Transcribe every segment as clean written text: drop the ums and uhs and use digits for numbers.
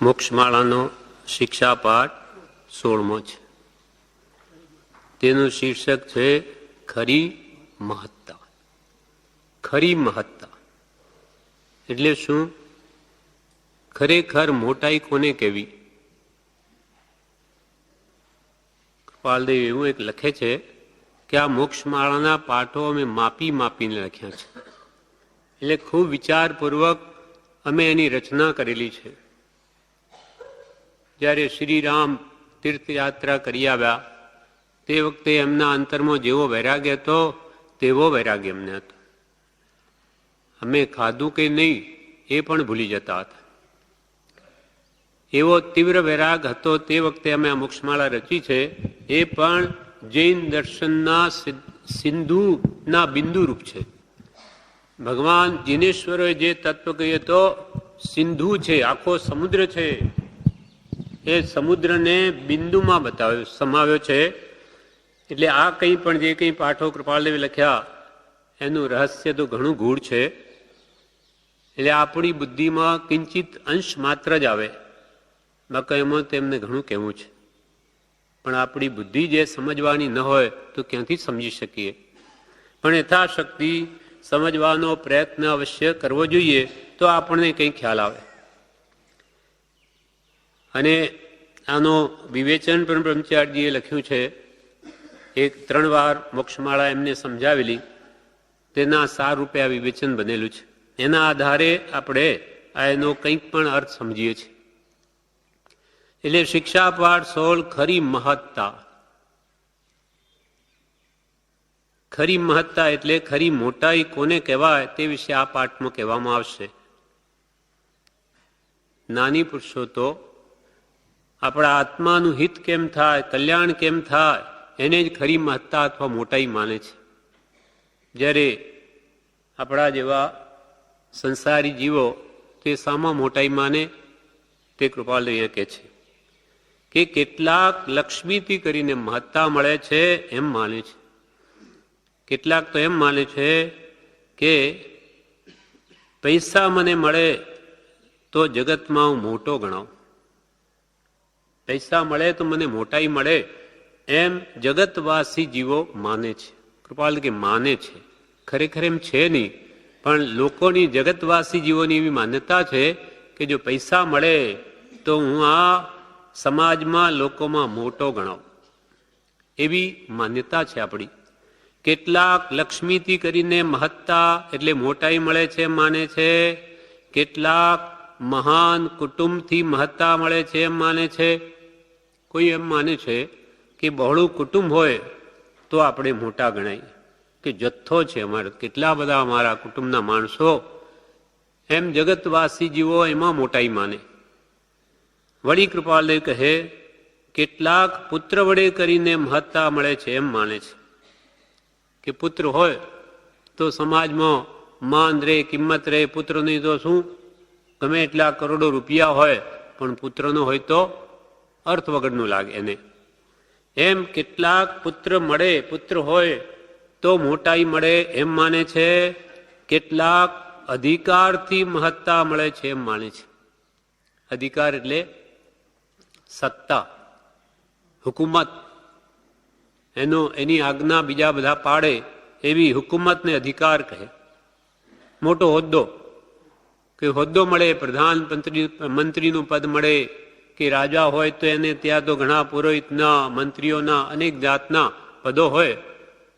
મોક્ષમાળાનો શિક્ષાપાઠ 16મો છે. તેનું શીર્ષક છે ખરી મહત્તા. ખરી મહત્તા એટલે શું? ખરેખર મોટાઈ કોને કહેવી? કૃપાલદેવ એવું એક લખે છે કે આ મોક્ષમાળાના પાઠો અમે માપી માપીને લખ્યા છે. એટલે ખૂબ વિચારપૂર્વક અમે એની રચના કરેલી છે. જ્યારે શ્રીરામ તીર્થયાત્રા કરી આવ્યા તે વખતે એમના અંતરમાં જેવો વૈરાગ્ય હતો તેવો વૈરાગ્ય એમને હતો. અમે ખાધું કે નહીં એ પણ ભૂલી જતા હતા. એવો તીવ્ર વૈરાગ હતો તે વખતે અમે આ મોક્ષમાળા રચી છે. એ પણ જૈન દર્શનના સિંધુના બિંદુ રૂપ છે. ભગવાન જિનેશ્વરોએ જે તત્વ કહીએ તો સિંધુ છે, આખો સમુદ્ર છે, એ સમુદ્રને બિંદુમાં બતાવ્યો, સમાવ્યો છે. એટલે આ કંઈ પણ જે કંઈ પાઠો કૃપાલદેવે લખ્યા એનું રહસ્ય તો ઘણું ગૂઢ છે. એટલે આપણી બુદ્ધિમાં કિંચિત અંશ માત્ર જ આવે, બાકી એમાં તેમને ઘણું કહેવું છે. પણ આપણી બુદ્ધિ જે સમજવાની ન હોય તો ક્યાંથી સમજી શકીએ? પણ યથાશક્તિ સમજવાનો પ્રયત્ન અવશ્ય કરવો જોઈએ, તો આપણને કંઈ ખ્યાલ આવે. અને આનો વિવેચન પણ બ્રહ્મચારીજીએ લખ્યું છે. એક 3 વાર મોક્ષમાળા એમને સમજાવેલી, તેના સાર રૂપે આ વિવેચન બનેલું છે. એના આધારે આપણે આ એનો કંઈક પણ અર્થ સમજીએ છીએ. એટલે શિક્ષાપાઠ 16 ખરી મહત્તા. ખરી મહત્તા એટલે ખરી મોટાઈ કોને કહેવાય તે વિશે આ પાઠમાં કહેવામાં આવશે. જ્ઞાની પુરુષો તો આપણા આત્માનું હિત કેમ થાય, કલ્યાણ કેમ થાય, એને જ ખરી મહત્તા અથવા મોટાઈ માને છે. જ્યારે આપણા જેવા સંસારી જીવો તે સામા મોટાઈ માને? તે કૃપાલ અહીંયા કહે છે કે કેટલાક લક્ષ્મીથી કરીને મહત્તા મળે છે એમ માને છે. કેટલાક તો એમ માને છે કે પૈસા મને મળે તો જગતમાં હું મોટો ગણાવું, પૈસા મળે તો મને મોટાઈ મળે, એમ જગતવાસી જીવો માને છે. કૃપાલ કે માને છે, ખરેખર એમ છે નહીં, પણ લોકોની જગતવાસી જીવોની એવી માન્યતા છે કે જો પૈસા મળે તો હું આ સમાજમાં લોકોમાં મોટો ગણાવું, એવી માન્યતા છે આપણી. કેટલાક લક્ષ્મીથી કરીને મહત્તા એટલે મોટાઈ મળે છે એમ માને છે. કેટલાક મહાન કુટુંબથી મહત્તા મળે છે એમ માને છે. કોઈ એમ માને છે કે બહોળું કુટુંબ હોય તો આપણે મોટા ગણાય, કે જથ્થો છે અમારે, કેટલા બધા અમારા કુટુંબના માણસો, એમ જગતવાસી જીવો એમાં મોટાઈ માને. વળી કૃપાલદેવ કહે કેટલાક પુત્ર વડે કરીને મહત્તા મળે છે એમ માને છે. કે પુત્ર હોય તો સમાજમાં માન રહે, કિંમત રહે. પુત્રની તો શું, ગમે એટલા કરોડો રૂપિયા હોય પણ પુત્રનો હોય તો અર્થ વગરનું લાગે એને. એમ કેટલાક પુત્ર મળે, પુત્ર હોય તો મોટાઈ મળે એમ માને છે. કેટલાક અધિકારથી મહત્તા મળે છે એમ માને છે. અધિકાર એટલે સત્તા, હુકુમત, એની આજ્ઞા બીજા બધા પાડે એવી હુકુમતને અધિકાર કહે. મોટો હોદ્દો, કે હોદ્દો મળે, પ્રધાન મંત્રીનું પદ મળે, કે રાજા હોય તો એને ત્યાં તો ઘણા પુરોહિતના, મંત્રીઓના અનેક જાતના પદો હોય,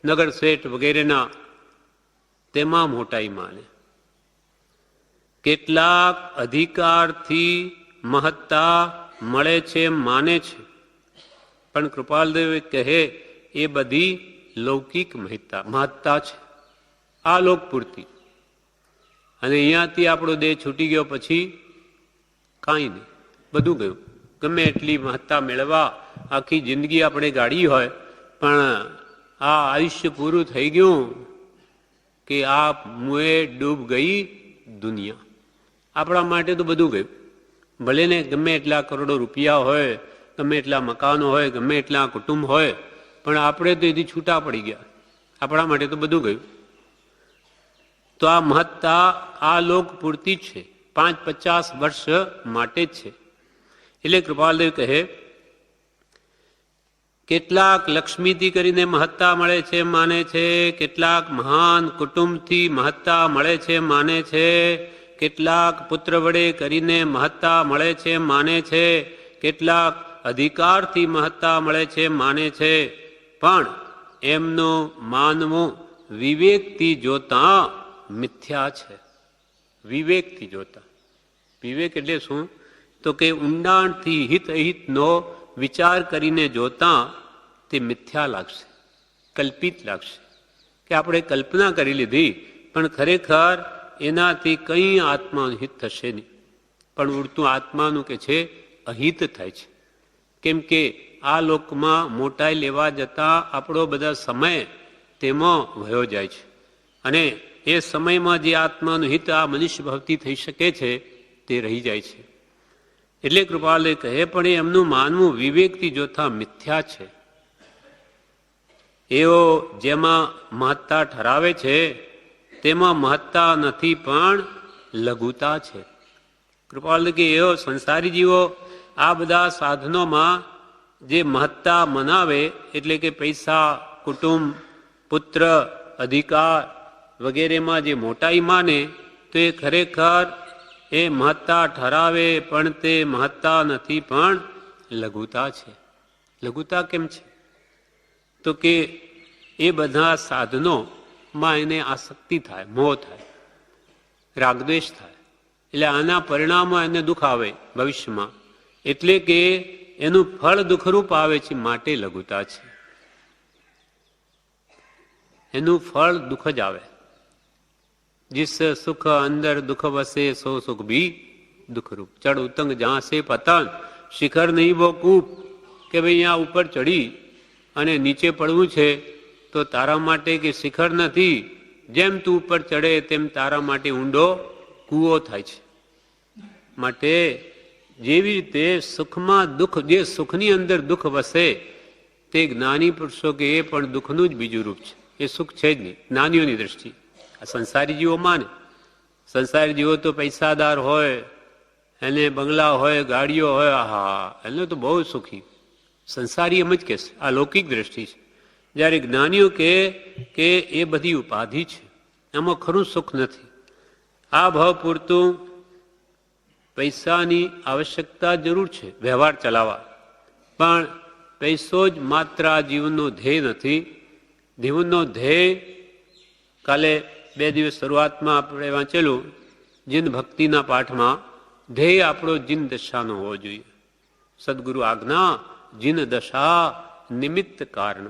નગર શેઠ વગેરેના, તેમાં મોટાઈ માને. કેટલાક અધિકારથી મહત્તા મળે છે એમ માને છે, પણ કૃપાલદેવ કહે એ બધી લૌકિક મહત્તા છે, આ લોક પૂરતી. અને અહીંયાથી આપણો દેહ છૂટી ગયો પછી કાંઈ નહીં, બધું ગયું. ગમે એટલી મહત્તા મેળવવા આખી જિંદગી આપણે ગાળી હોય, પણ આ આયુષ્ય પૂરું થઈ ગયું કે આ મુએ ડૂબ ગઈ દુનિયા. આપણા માટે તો બધું ગયું. ભલે ને ગમે એટલા કરોડો રૂપિયા હોય, ગમે એટલા મકાનો હોય, ગમે એટલા કુટુંબ હોય, પણ આપણે તો એથી છૂટા પડી ગયા. આપણા માટે તો બધું ગયું. તો આ મહત્તા આ લોક પૂરતી જ છે, 5-50 વર્ષ માટે જ છે. એટલે કૃપાલદેવ કહે, કેટલાક લક્ષ્મીથી કરીને મહત્તા મળે છે માને છે, કેટલાક મહાન કુટુંબથી મહત્તા મળે છે માને છે, કેટલાક પુત્ર વડે કરીને મહત્તા મળે છે માને છે, કેટલાક અધિકારથી મહત્તા મળે છે માને છે, પણ એમનું માનવું વિવેકથી જોતા મિથ્યા છે. વિવેકથી જોતા, વિવેક એટલે શું? તો કે ઊંડાણથી હિત અહિતનો વિચાર કરીને જોતા તે મિથ્યા લાગશે, કલ્પિત લાગશે, કે આપણે કલ્પના કરી લીધી, પણ ખરેખર એનાથી કંઈ આત્માનું હિત થશે નહીં. પણ ઉડતું આત્માનું કે છે અહિત થાય છે. કેમ કે આ લોકમાં મોટાઈ લેવા જતાં આપણો બધા સમય તેમાં વયો જાય છે, અને એ સમયમાં જે આત્માનું હિત આ મનુષ્ય ભાવથી થઈ શકે છે તે રહી જાય છે. એટલે કૃપાલય કહે, પણ એમનું માનવું વિવેકથી જોતા મિથ્યા છે. એઓ જેમાં મહત્તા ઠરાવે છે તેમાં મહત્તા નથી, પણ લઘુતા છે. કૃપાલય કે એવો સંસારી જીવો આ બધા સાધનોમાં જે મહત્તા મનાવે, એટલે કે પૈસા, કુટુંબ, પુત્ર, અધિકાર વગેરેમાં જે મોટાઈ માને, તો એ ખરેખર એ મહત્તા ઠરાવે પણ તે મહત્તા નથી, પણ લઘુતા છે. લઘુતા કેમ છે? તો કે એ બધા સાધનોમાં એને આસક્તિ થાય, મોહ થાય, રાગદ્વેષ થાય, એટલે આના પરિણામો એને દુઃખ આવે ભવિષ્યમાં, એટલે કે એનું ફળ દુઃખરૂપ આવે છે, માટે લઘુતા છે. એનું ફળ દુઃખ જ આવે. जिस सुख अंदर दुख वसे सो सुख भी दुख रूप. चढ़ उतंग जहां से पतन शिखर नहीं वो कूप. કે ભાઈ અહીંયા ઉપર ચડી અને નીચે પડવું છે તો તારા માટે કે શિખર નથી, જેમ તું ઉપર ચડે તેમ તારા માટે ઊંડો કૂવો થાય છે. માટે જેવી રીતે સુખમાં દુઃખ, જે સુખની અંદર દુઃખ વસે તે જ્ઞાની પુરુષો કે એ પણ દુઃખનું જ બીજું રૂપ છે. એ સુખ છે જ નહીં જ્ઞાનીઓની દ્રષ્ટિએ. આ સંસારી જીવો માને, સંસારી જીવો તો પૈસાદાર હોય, એને બંગલા હોય, ગાડીઓ હોય, હા એને તો બહુ સુખી. સંસારી એમ જ કહેશે, આ લૌકિક દ્રષ્ટિ છે. જ્યારે જ્ઞાનીઓ કે એ બધી ઉપાધિ છે, એમાં ખરું સુખ નથી. આ ભાવ પૂરતું પૈસાની આવશ્યકતા જરૂર છે વ્યવહાર ચલાવવા, પણ પૈસો જ માત્ર આ જીવનનો ધ્યેય નથી. જીવનનો ધ્યેય કાલે 2 દિવસ શરૂઆતમાં આપણે વાંચેલું જીન ભક્તિના પાઠમાં, ધ્યેય આપણો જીન દશાનો હોવો જોઈએ. સદગુરુ આજ્ઞા જીન દશા નિમિત્ત કારણ.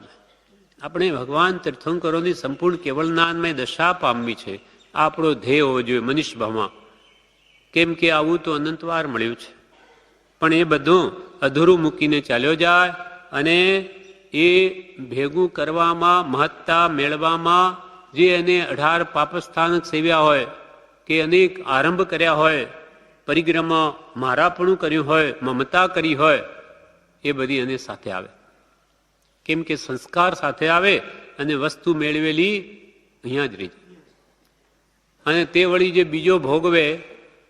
આપણે ભગવાન તીર્થંકરોની સંપૂર્ણ કેવળ જ્ઞાનમય દશા પામવી છે, આપણો ધ્યેય હોવો જોઈએ મનુષ્ય ભાવમાં. કેમ કે આવું તો અનંતવાર મળ્યું છે, પણ એ બધું અધૂરું મૂકીને ચાલ્યો જાય, અને એ ભેગું કરવામાં, મહત્તા મેળવામાં જે એને 18 પાપસ્થાનક સેવ્યા હોય, કે અનેક આરંભ કર્યા હોય, પરિક્રમા મારાપણું કર્યું હોય, મમતા કરી હોય, એ બધી એને સાથે આવે. કેમ કે સંસ્કાર સાથે આવે અને વસ્તુ મેળવેલી અહીંયા જ રહી જાય. અને તે વળી જે બીજો ભોગવે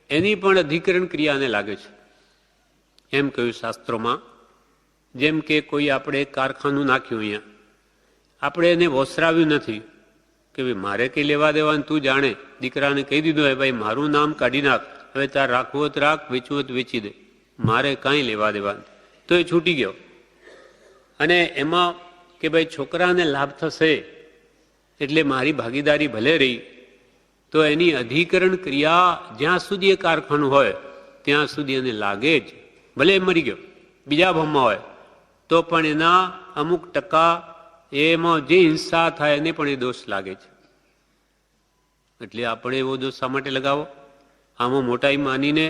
એની પણ અધિકરણ ક્રિયાને લાગે છે. એમ કહ્યું શાસ્ત્રોમાં, જેમ કે કોઈ આપણે કારખાનું નાખ્યું અહીંયા, આપણે એને વોસરાવ્યું નથી કે ભાઈ મારે કંઈ લેવા દેવાનું તું જાણે. દીકરાને કહી દીધું હોય ભાઈ મારું નામ કાઢી નાખ, હવે તાર રાખવું હોય તો રાખ, વેચવું હોય તો વેચી દે, મારે કાંઈ લેવા દેવાનું, તો એ છૂટી ગયો. અને એમાં કે ભાઈ છોકરાને લાભ થશે એટલે મારી ભાગીદારી ભલે રહી, તો એની અધિકરણ ક્રિયા જ્યાં સુધી એ કારખાનું હોય ત્યાં સુધી એને લાગે જ. ભલે એ મરી ગયો બીજા ભાવમાં હોય તો પણ એના અમુક ટકા એમાં જે હિંસા થાય એને પણ એ દોષ લાગે છે. એટલે આપણે એવો દોષ શા માટે લગાવો? આમાં મોટાઈ માનીને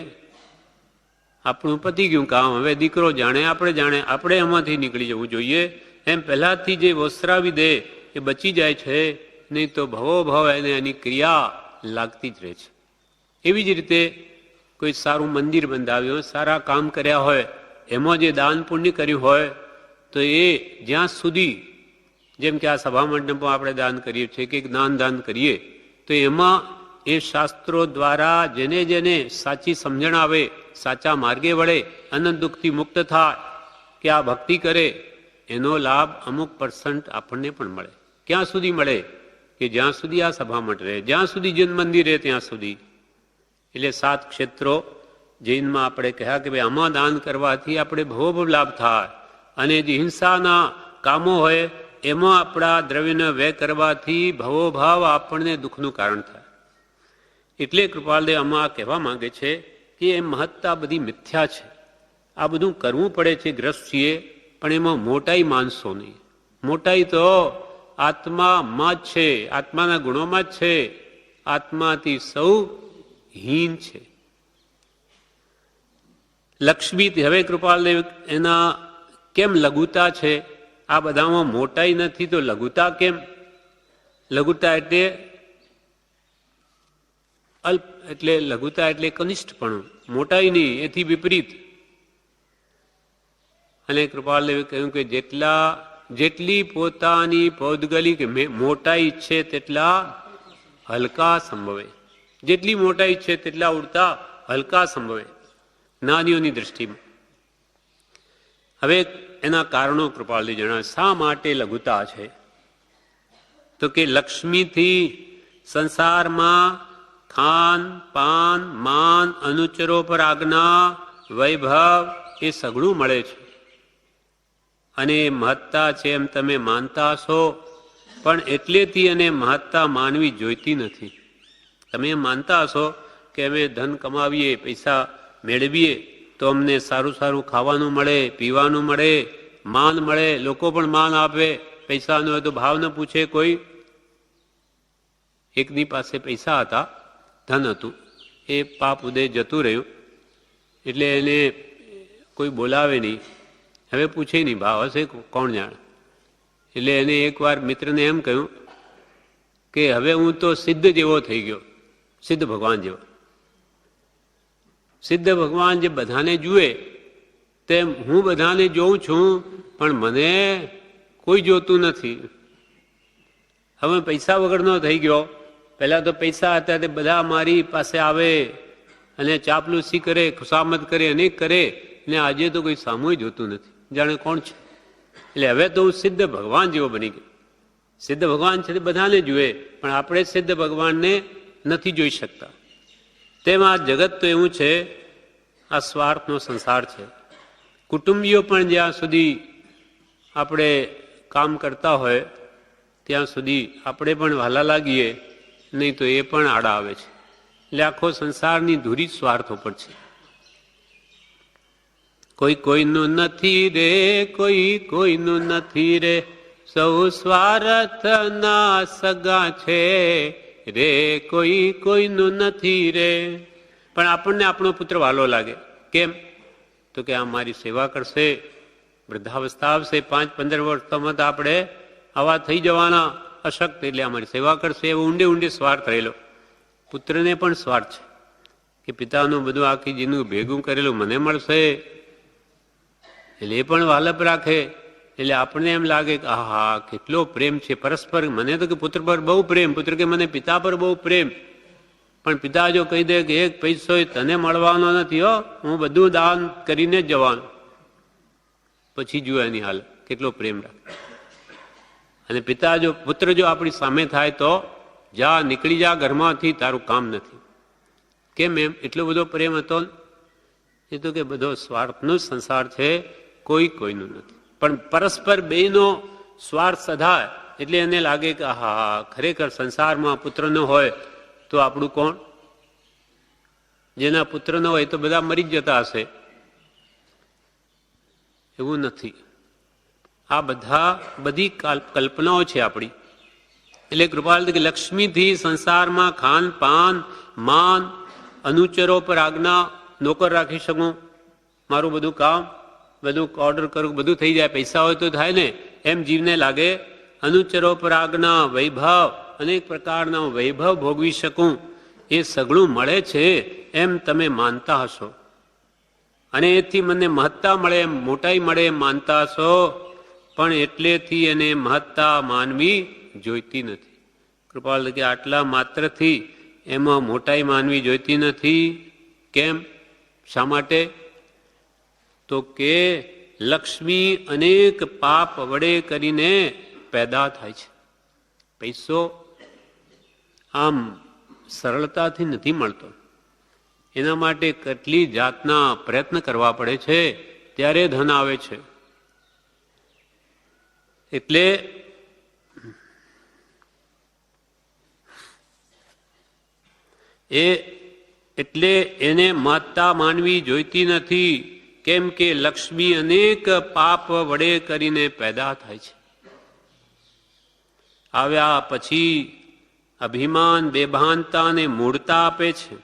આપણું પતી ગયું કામ, હવે દીકરો જાણે, આપણે એમાંથી નીકળી જવું જોઈએ. એમ પહેલાથી જે વસ્ત્રાવી દે એ બચી જાય છે, નહીં તો ભવો ભાવ એને એની ક્રિયા લાગતી જ રહે છે. એવી જ રીતે કોઈ સારું મંદિર બંધાવ્યું હોય, સારા કામ કર્યા હોય, એમાં જે દાન પુણ્ય કર્યું હોય, તો એ જ્યાં સુધી, જેમ કે આ સભા મંડપમાં આપણે દાન કરીએ છીએ કે જ્ઞાન દાન કરીએ, તો એમાં એ શાસ્ત્રો દ્વારા જેને જેને સાચી સમજણ આવે, સાચા માર્ગે વળે, અનંત દુઃખથી મુક્ત થાય, કે આ ભક્તિ કરે, એનો લાભ અમુક % આપણને પણ મળે. ક્યાં સુધી મળે? કે જ્યાં સુધી આ સભામઠ રહે, જ્યાં સુધી જૈન મંદિર રહે ત્યાં સુધી. એટલે 7 ક્ષેત્રો જૈનમાં આપણે કહ્યા કે ભાઈ આમાં દાન કરવાથી આપણે ભવો લાભ થાય, અને જે હિંસાના કામો હોય એમાં આપણા દ્રવ્યનો વ્યય કરવાથી ભવો ભાવ આપણને દુઃખનું કારણ થાય. એટલે કૃપાલદેવ આમાં કહેવા માંગે છે કે એ મહત્તા બધી મિથ્યા છે. આ બધું કરવું પડે છે, ગ્રસ્ત છીએ, પણ એમાં મોટાઈ માનશો નહીં. મોટાઈ તો આત્મામાં જ છે, આત્માના ગુણોમાં જ છે. આત્માથી સૌ હીન છે. લક્ષ્મી હવે કૃપાલદેવ એના કેમ લઘુતા છે? આ બધામાં મોટાઈ નથી તો લઘુતા કેમ? લઘુતા એટલે અલ્પ, એટલે લઘુતા એટલે કનિષ્ઠપણું, મોટાઈ નહીં, એથી વિપરીત. અને કૃપાલદેવે કહ્યું કે જેટલી પોતાની પૌદ્ગલિક મોટાઈ છે તેટલા હલકા સંભવે. જેટલી મોટાઈ છે તેટલા ઉડતા હલકા સંભવે જ્ઞાનીઓની દ્રષ્ટિમાં. હવે એના કારણો કૃપાલદેવ જણાવે. શા માટે લઘુતા છે? તો કે લક્ષ્મીથી સંસારમાં ખાન પાન માન અનુચરો પર આજ્ઞા વૈભવ એ સઘળું મળે છે, અને મહત્તા છે એમ તમે માનતા હશો, પણ એટલેથી એને મહત્તા માનવી જોઈતી નથી. તમે એમ માનતા હશો કે અમે ધન કમાવીએ, પૈસા મેળવીએ તો અમને સારું સારું ખાવાનું મળે, પીવાનું મળે, માન મળે, લોકો પણ માન આપે. પૈસાનો હોય તો ભાવ ન પૂછે કોઈ. એકની પાસે પૈસા હતા, ધન હતું, એ પાપ ઉદય જતું રહ્યું, એટલે એને કોઈ બોલાવે નહીં, હવે પૂછે નહીં, ભાવ હશે કોણ જાણે. એટલે એને એકવાર મિત્રને એમ કહ્યું કે હવે હું તો સિદ્ધ જેવો થઈ ગયો, સિદ્ધ ભગવાન જેવો. સિદ્ધ ભગવાન જે બધાને જુએ તેમ હું બધાને જોઉં છું, પણ મને કોઈ જોતું નથી. હવે પૈસા વગરનો થઈ ગયો. પહેલા તો પૈસા હતા તે બધા મારી પાસે આવે અને ચાપલુસી કરે, ખુશામત કરે, અનેક કરે, ને આજે તો કોઈ સામું જોતું નથી, જાણે કોણ છે. એટલે હવે તો હું સિદ્ધ ભગવાન જેવો બની ગયો. સિદ્ધ ભગવાન છે તે બધાને જુએ, પણ આપણે સિદ્ધ ભગવાનને નથી જોઈ શકતા. તેમાં જગત તો એવું છે, આ સ્વાર્થનો સંસાર છે. કુટુંબીઓ પણ જ્યાં સુધી આપણે કામ કરતા હોય ત્યાં સુધી આપણે પણ વહાલા લાગીએ, નહીં તો એ પણ આડા આવે છે. એટલે આખો સંસારની ધૂરી સ્વાર્થો પર છે. કોઈ કોઈનું નથી રે, કોઈ કોઈનું નથી રે, સૌ સ્વાર્થના સગા છે રે, કોઈ કોઈનું નથી રે. પણ આપણને આપણો પુત્ર વાલો લાગે. કેમ? તો કે આ મારી સેવા કરશે, વૃદ્ધાવસ્થા આવશે, 5-15 વર્ષમાં તો આપણે આવા થઈ જવાના અશક્ત, એટલે અમારી સેવા કરશે. એવો ઊંડે ઊંડે સ્વાર્થ રહેલો. પુત્રને પણ સ્વાર્થ છે કે પિતાનું બધું આખી જીનું ભેગું કરેલું મને મળશે, એટલે એ પણ વાલપ રાખે. એટલે આપણને એમ લાગે કે આહા કેટલો પ્રેમ છે પરસ્પર. મને તો કે પુત્ર પર બહુ પ્રેમ, પુત્ર કે મને પિતા પર બહુ પ્રેમ. પણ પિતા જો કહી દે કે 1 પૈસો તને મળવાનો નથી, હો, હું બધું દાન કરીને જ જવાનું, પછી જુઓ એની હાલ કેટલો પ્રેમ રાખે. અને પિતા જો પુત્ર જો આપણી સામે થાય તો જા, નીકળી જા ઘરમાંથી, તારું કામ નથી. કેમ એમ? એટલો બધો પ્રેમ હતો. એ તો કે બધો સ્વાર્થનો જ સંસાર છે, કોઈ કોઈનું નથી. પણ પરસ્પર બેયનો સ્વાર્થ સધાય એટલે એને લાગે કે હા ખરેખર સંસારમાં પુત્ર ન હોય તો આપણું કોણ? જેના પુત્ર ન હોય તો બધા મરી જ જતા હશે. એવું નથી. આ બધી કલ્પનાઓ છે આપણી. એટલે કૃપાલ કે લક્ષ્મીથી સંસારમાં ખાન પાન માન અનુચરો પર આજ્ઞા, નોકર રાખી શકું, મારું બધું કામ બધું ઓર્ડર કરું, બધું થઈ જાય, પૈસા હોય તો થાય ને, એમ જીવને લાગે. અનુચરો પર આજ્ઞા, વૈભવ, અનેક પ્રકારના વૈભવ ભોગવી શકું, એ સઘળું મળે છે એમ તમે માનતા હશો, અને એથી મને મહત્તા મળે, મોટાઈ મળે એમ માનતા હશો. પણ એટલેથી એને મહત્તા માનવી જોઈતી નથી. કૃપાલ કે આટલા માત્રથી એમાં મોટાઈ માનવી જોઈતી નથી. કેમ? શા માટે? તો કે લક્ષ્મી અનેક પાપ વડે કરીને પેદા થાય છે. પૈસો આમ સરળતાથી નથી મળતો. એના માટે કેટલી જાતના પ્રયત્ન કરવા પડે છે, ત્યારે ધન આવે છે. એટલે એને માતા માનવી જોઈતી નથી, કેમ કે લક્ષ્મી અનેક પાપ વડે કરીને પેદા થાય છે. આવ્યા પછી અભિમાન, બેભાનતા અને મૂળતા આપે છે.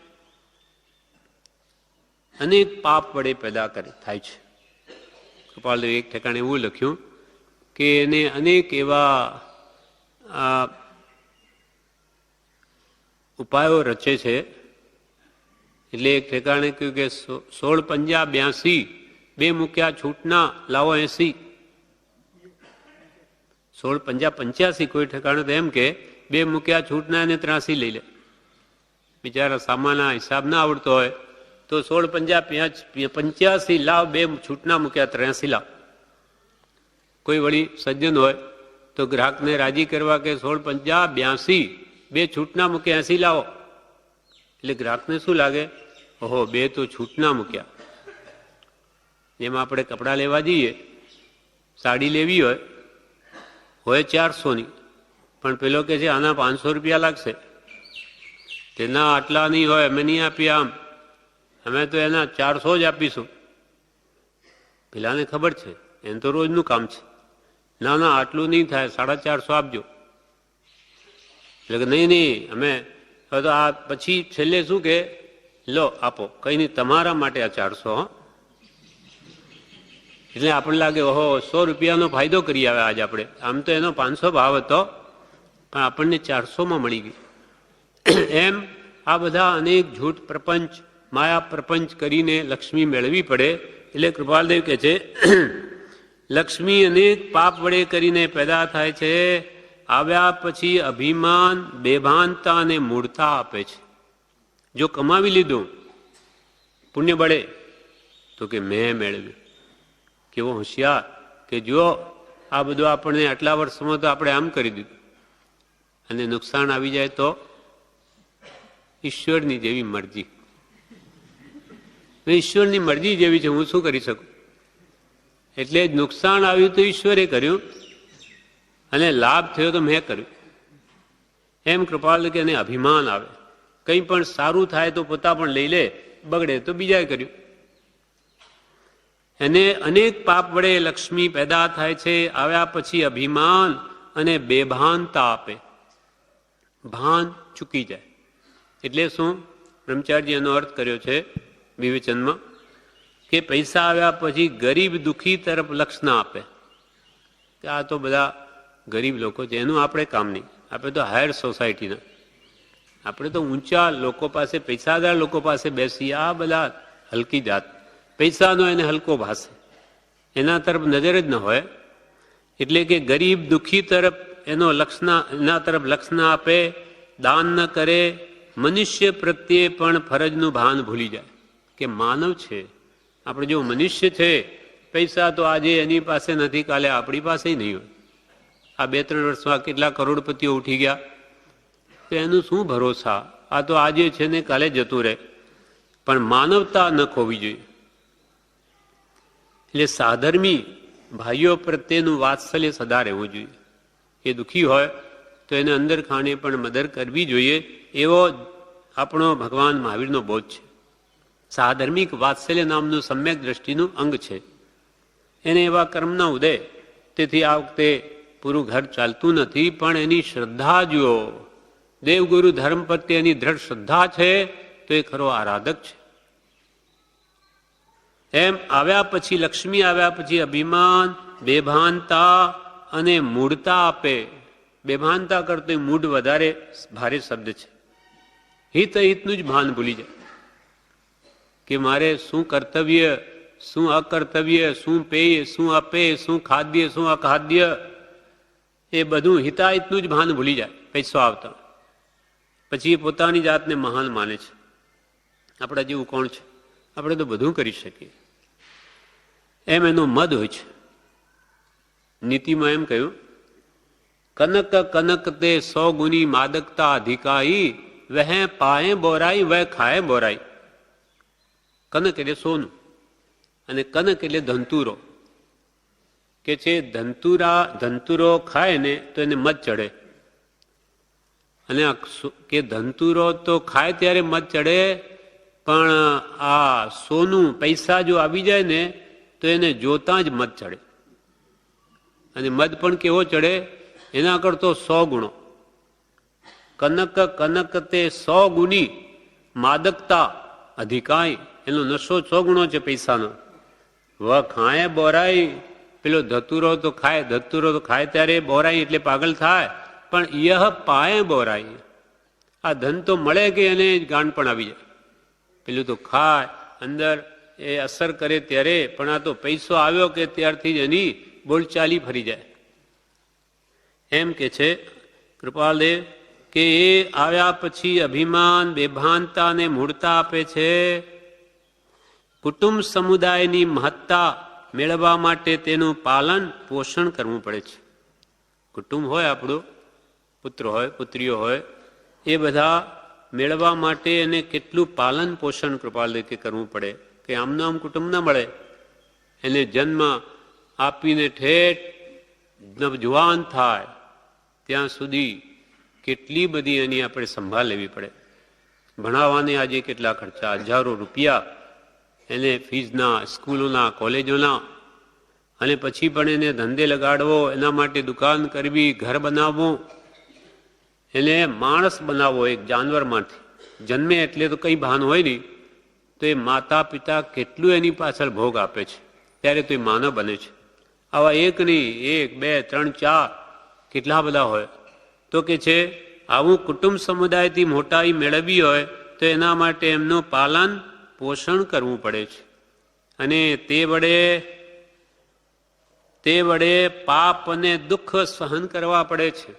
અનેક પાપ વડે પેદા થાય છે. કૃપાલદેવે એક ઠેકાણે એવું લખ્યું કે એને અનેક એવા ઉપાયો રચે છે. એટલે એક ઠેકાણે કહ્યું કે 16 પંજા 82, 2 મૂક્યા છૂટના લાવો 80. 16 પંજા 85, કોઈ ઠેકાણે તો એમ કે 2 મૂક્યા છૂટના ને 83 લઈ લે. બિચારા સામાના હિસાબ ના આવડતો હોય તો 16 પંજા 85 લાવ, 2 છૂટના મૂક્યા 83 લાવ. કોઈ વળી સજ્જન હોય તો ગ્રાહકને રાજી કરવા કે 16 પંજા 82, 2 છૂટના મૂક્યા 80 લાવો. એટલે ગ્રાહકને શું લાગે? ઓહો, 2 તો છૂટના મૂક્યા. જેમાં આપણે કપડાં લેવા જઈએ, સાડી લેવી હોય 400ની, પણ પેલો કે છે આના 500 રૂપિયા લાગશે. તેના આટલા નહીં હોય, અમે નહીં આપીએ, આમ અમે તો એના 400 જ આપીશું. પેલાને ખબર છે એને તો રોજનું કામ છે. ના ના, આટલું નહીં થાય, 450 આપજો. એટલે કે નહીં અમે તો આ પછી છેલ્લે શું કે લો આપો, કઈ નહીં, તમારા માટે આ 400. એટલે આપણને લાગે ઓહો 100 રૂપિયાનો ફાયદો કરી આવે આજ આપણે. આમ તો એનો 500 ભાવ હતો, પણ આપણને 400માં મળી ગઈ. એમ આ બધા અનેક જૂઠ પ્રપંચ, માયા પ્રપંચ કરીને લક્ષ્મી મેળવી પડે. એટલે કૃપાલદેવ કહે છે લક્ષ્મી અનેક પાપ વડે કરીને પેદા થાય છે. આવ્યા પછી અભિમાન, બેભાનતા અને મૂળતા આપે છે. જો કમાવી લીધું પુણ્ય બળે તો કે મેં મેળવ્યું. કેવો હોશિયાર કે જો આ બધું આપણને આટલા વર્ષમાં તો આપણે આમ કરી દીધું, અને નુકસાન આવી જાય તો ઈશ્વરની જેવી મરજી. ઈશ્વરની મરજી જેવી છે, હું શું કરી શકું? એટલે જ નુકસાન આવ્યું તો ઈશ્વરે કર્યું, અને લાભ થયો તો મેં કર્યું. એમ કૃપાલ કે એને અભિમાન આવે. કંઈ પણ સારું થાય તો પોતા પણ લઈ લે, બગડે તો બીજાએ કર્યું. એને અનેક પાપ વડે લક્ષ્મી પેદા થાય છે. આવ્યા પછી અભિમાન અને બેભાનતા આપે. ભાન ચૂકી જાય. એટલે શું? બ્રહ્મચારી એનો અર્થ કર્યો છે વિવેચનમાં કે પૈસા આવ્યા પછી ગરીબ દુઃખી તરફ લક્ષ ના આપે. કે આ તો બધા ગરીબ લોકો છે, એનું આપણે કામ નહીં. આપણે તો હાયર સોસાયટીના, આપણે તો ઊંચા લોકો પાસે, પૈસાદાર લોકો પાસે બેસી. આ બધા હલકી જાત, પૈસાનો એને હલકો ભાસે, એના તરફ નજર જ ન હોય. એટલે કે ગરીબ દુઃખી તરફ એના તરફ લક્ષ ના આપે, દાન ન કરે, મનુષ્ય પ્રત્યે પણ ફરજનું ભાન ભૂલી જાય કે માનવ છે. આપણે જો મનુષ્ય છે, પૈસા તો આજે એની પાસે નથી, કાલે આપણી પાસે નહીં હોય. આ 2-3 વર્ષમાં કેટલા કરોડપતિઓ ઉઠી ગયા, તો એનું શું ભરોસા? આ તો આજે છે ને કાલે જતું રહે. પણ માનવતા ન ખોવી જોઈએ. એટલે સાધર્મી ભાઈઓ પ્રત્યેનું વાત્સલ્ય સદા રહેવું જોઈએ. એ દુઃખી હોય તો એને અંદર ખાને પણ મદદ કરવી જોઈએ, એવો આપણો ભગવાન મહાવીરનો બોધ છે. સાધર્મિક વાત્સલ્ય નામનું સમ્યક દ્રષ્ટિનું અંગ છે. એને એવા કર્મના ઉદય. તેથી આ વખતે પૂરું ઘર ચાલતું નથી, પણ એની શ્રદ્ધા જુઓ. દેવગુરુ ધર્મ પ્રત્યે એની દ્રઢ શ્રદ્ધા છે તો એ ખરો આરાધક છે. એમ આવ્યા પછી લક્ષ્મી આવ્યા પછી અભિમાન, બેભાનતા અને મૂઢતા આપે. બેભાનતા કરતો મૂઢ વધારે ભારે શબ્દ છે. હિતનું જ ભાન ભૂલી જાય કે મારે શું કર્તવ્ય, શું અકર્તવ્ય, શું પેય, શું અપેય, શું ખાદ્ય, શું અખાદ્ય, એ બધું હિતાહિતનું જ ભાન ભૂલી જાય પૈસો આવતા. પછી એ પોતાની જાતને મહાન માને છે. આપણા જેવું કોણ છે? આપણે તો બધું કરી શકીએ. એમ એનો મદ હોય છે. નીતિમાં એમ કહ્યું, કનક કનક તે 100 ગુની માદકતા અધિકાઈ, વહે પાએ બોરાઈ વહ ખાએ બોરાઈ. કનક એટલે સોનું અને કનક એટલે ધંતુરો. કે છે ધંતુરો ખાય ને તો એને મધ ચડે, અને કે ધંતુરો તો ખાય ત્યારે મધ ચડે, પણ આ સોનું પૈસા જો આવી જાય ને તો એને જોતા જ મધ ચડે. અને મધ પણ કેવો ચડે? એના કરતો 100 ગુણો. કનક કનક તે 100 ગુની માદકતા અધિકાય, એનો નશો 100 ગુણો છે પૈસાનો. વ ખાય બોરાઈ, પેલો ધતુરો તો ખાય ત્યારે બોરાઈ એટલે પાગલ થાય, પણ યહ પાએ બોરાઈ, આ ધન તો મળે કે એને ગાંડ પણ આવી જાય. પેલું તો ખાય અંદર એ અસર કરે ત્યારે, પણ આ તો પૈસો આવ્યો કે ત્યારથી જ એની બોલચાલી ફરી જાય. એમ કે છે કૃપાલદેવ કે એ આવ્યા પછી અભિમાન બેભાનતા અને મૂળતા આપે છે. કુટુંબ સમુદાયની મહત્તા મેળવવા માટે તેનું પાલન પોષણ કરવું પડે છે. કુટુંબ હોય આપણું, પુત્ર હોય પુત્રીઓ હોય, એ બધા મેળવવા માટે એને કેટલું પાલન પોષણ કૃપાલદેવ કે કરવું પડે. કે આમનું આમ કુટુંબ ના મળે. એને જન્મ આપીને ઠેઠ નવજુવાન થાય ત્યાં સુધી કેટલી બધી એની આપણે સંભાળ લેવી પડે. ભણાવવાને આજે કેટલા ખર્ચા, હજારો રૂપિયા એને ફીઝના, સ્કૂલોના, કોલેજોના, અને પછી પણ એને ધંધે લગાડવો, એના માટે દુકાન કરવી, ઘર બનાવવું, એને માણસ બનાવવો એક જાનવરમાંથી. જન્મે એટલે તો કંઈ ભાન હોય નહીં, તો એ માતા પિતા કેટલું એની પાછળ ભોગ આપે છે, ત્યારે તો એ માનવ બને છે. આવા એક નહીં, 1, 2, 3, 4 કેટલા બધા હોય. તો કે છે આવું કુટુંબ સમુદાયથી મોટાઈ મેળવવી હોય તો એના માટે એમનું પાલન પોષણ કરવું પડે છે. અને તે વડે પાપ અને દુઃખ સહન કરવા પડે છે.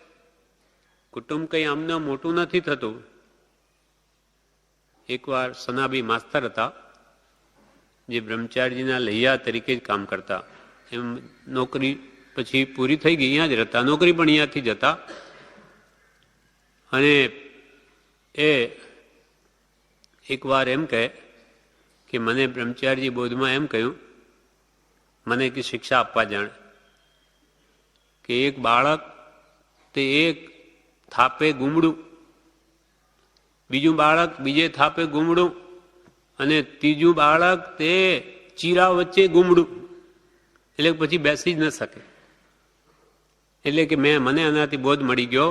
કુટુંબ કંઈ આમને મોટું નથી થતું. એકવાર સનાબી માસ્તર હતા, જે બ્રહ્મચારીજીના લૈયા તરીકે જ કામ કરતા. એમ નોકરી પછી પૂરી થઈ ગઈ, અહીંયા જ રહેતા, નોકરી પણ અહીંયાથી જતા. અને એ એકવાર એમ કહે કે મને બ્રહ્મચારીજી બોધમાં એમ કહ્યું, મને કે શિક્ષા આપવા જાણે કે એક બાળક તે એક થાપે ગુમડું, બીજું બાળક બીજે થાપે ગુમડું, અને ત્રીજું બાળક તે ચીરા વચ્ચે ગુમડું. એટલે પછી બેસી જ ન શકે. એટલે કે મને આનાથી બોધ મળી ગયો.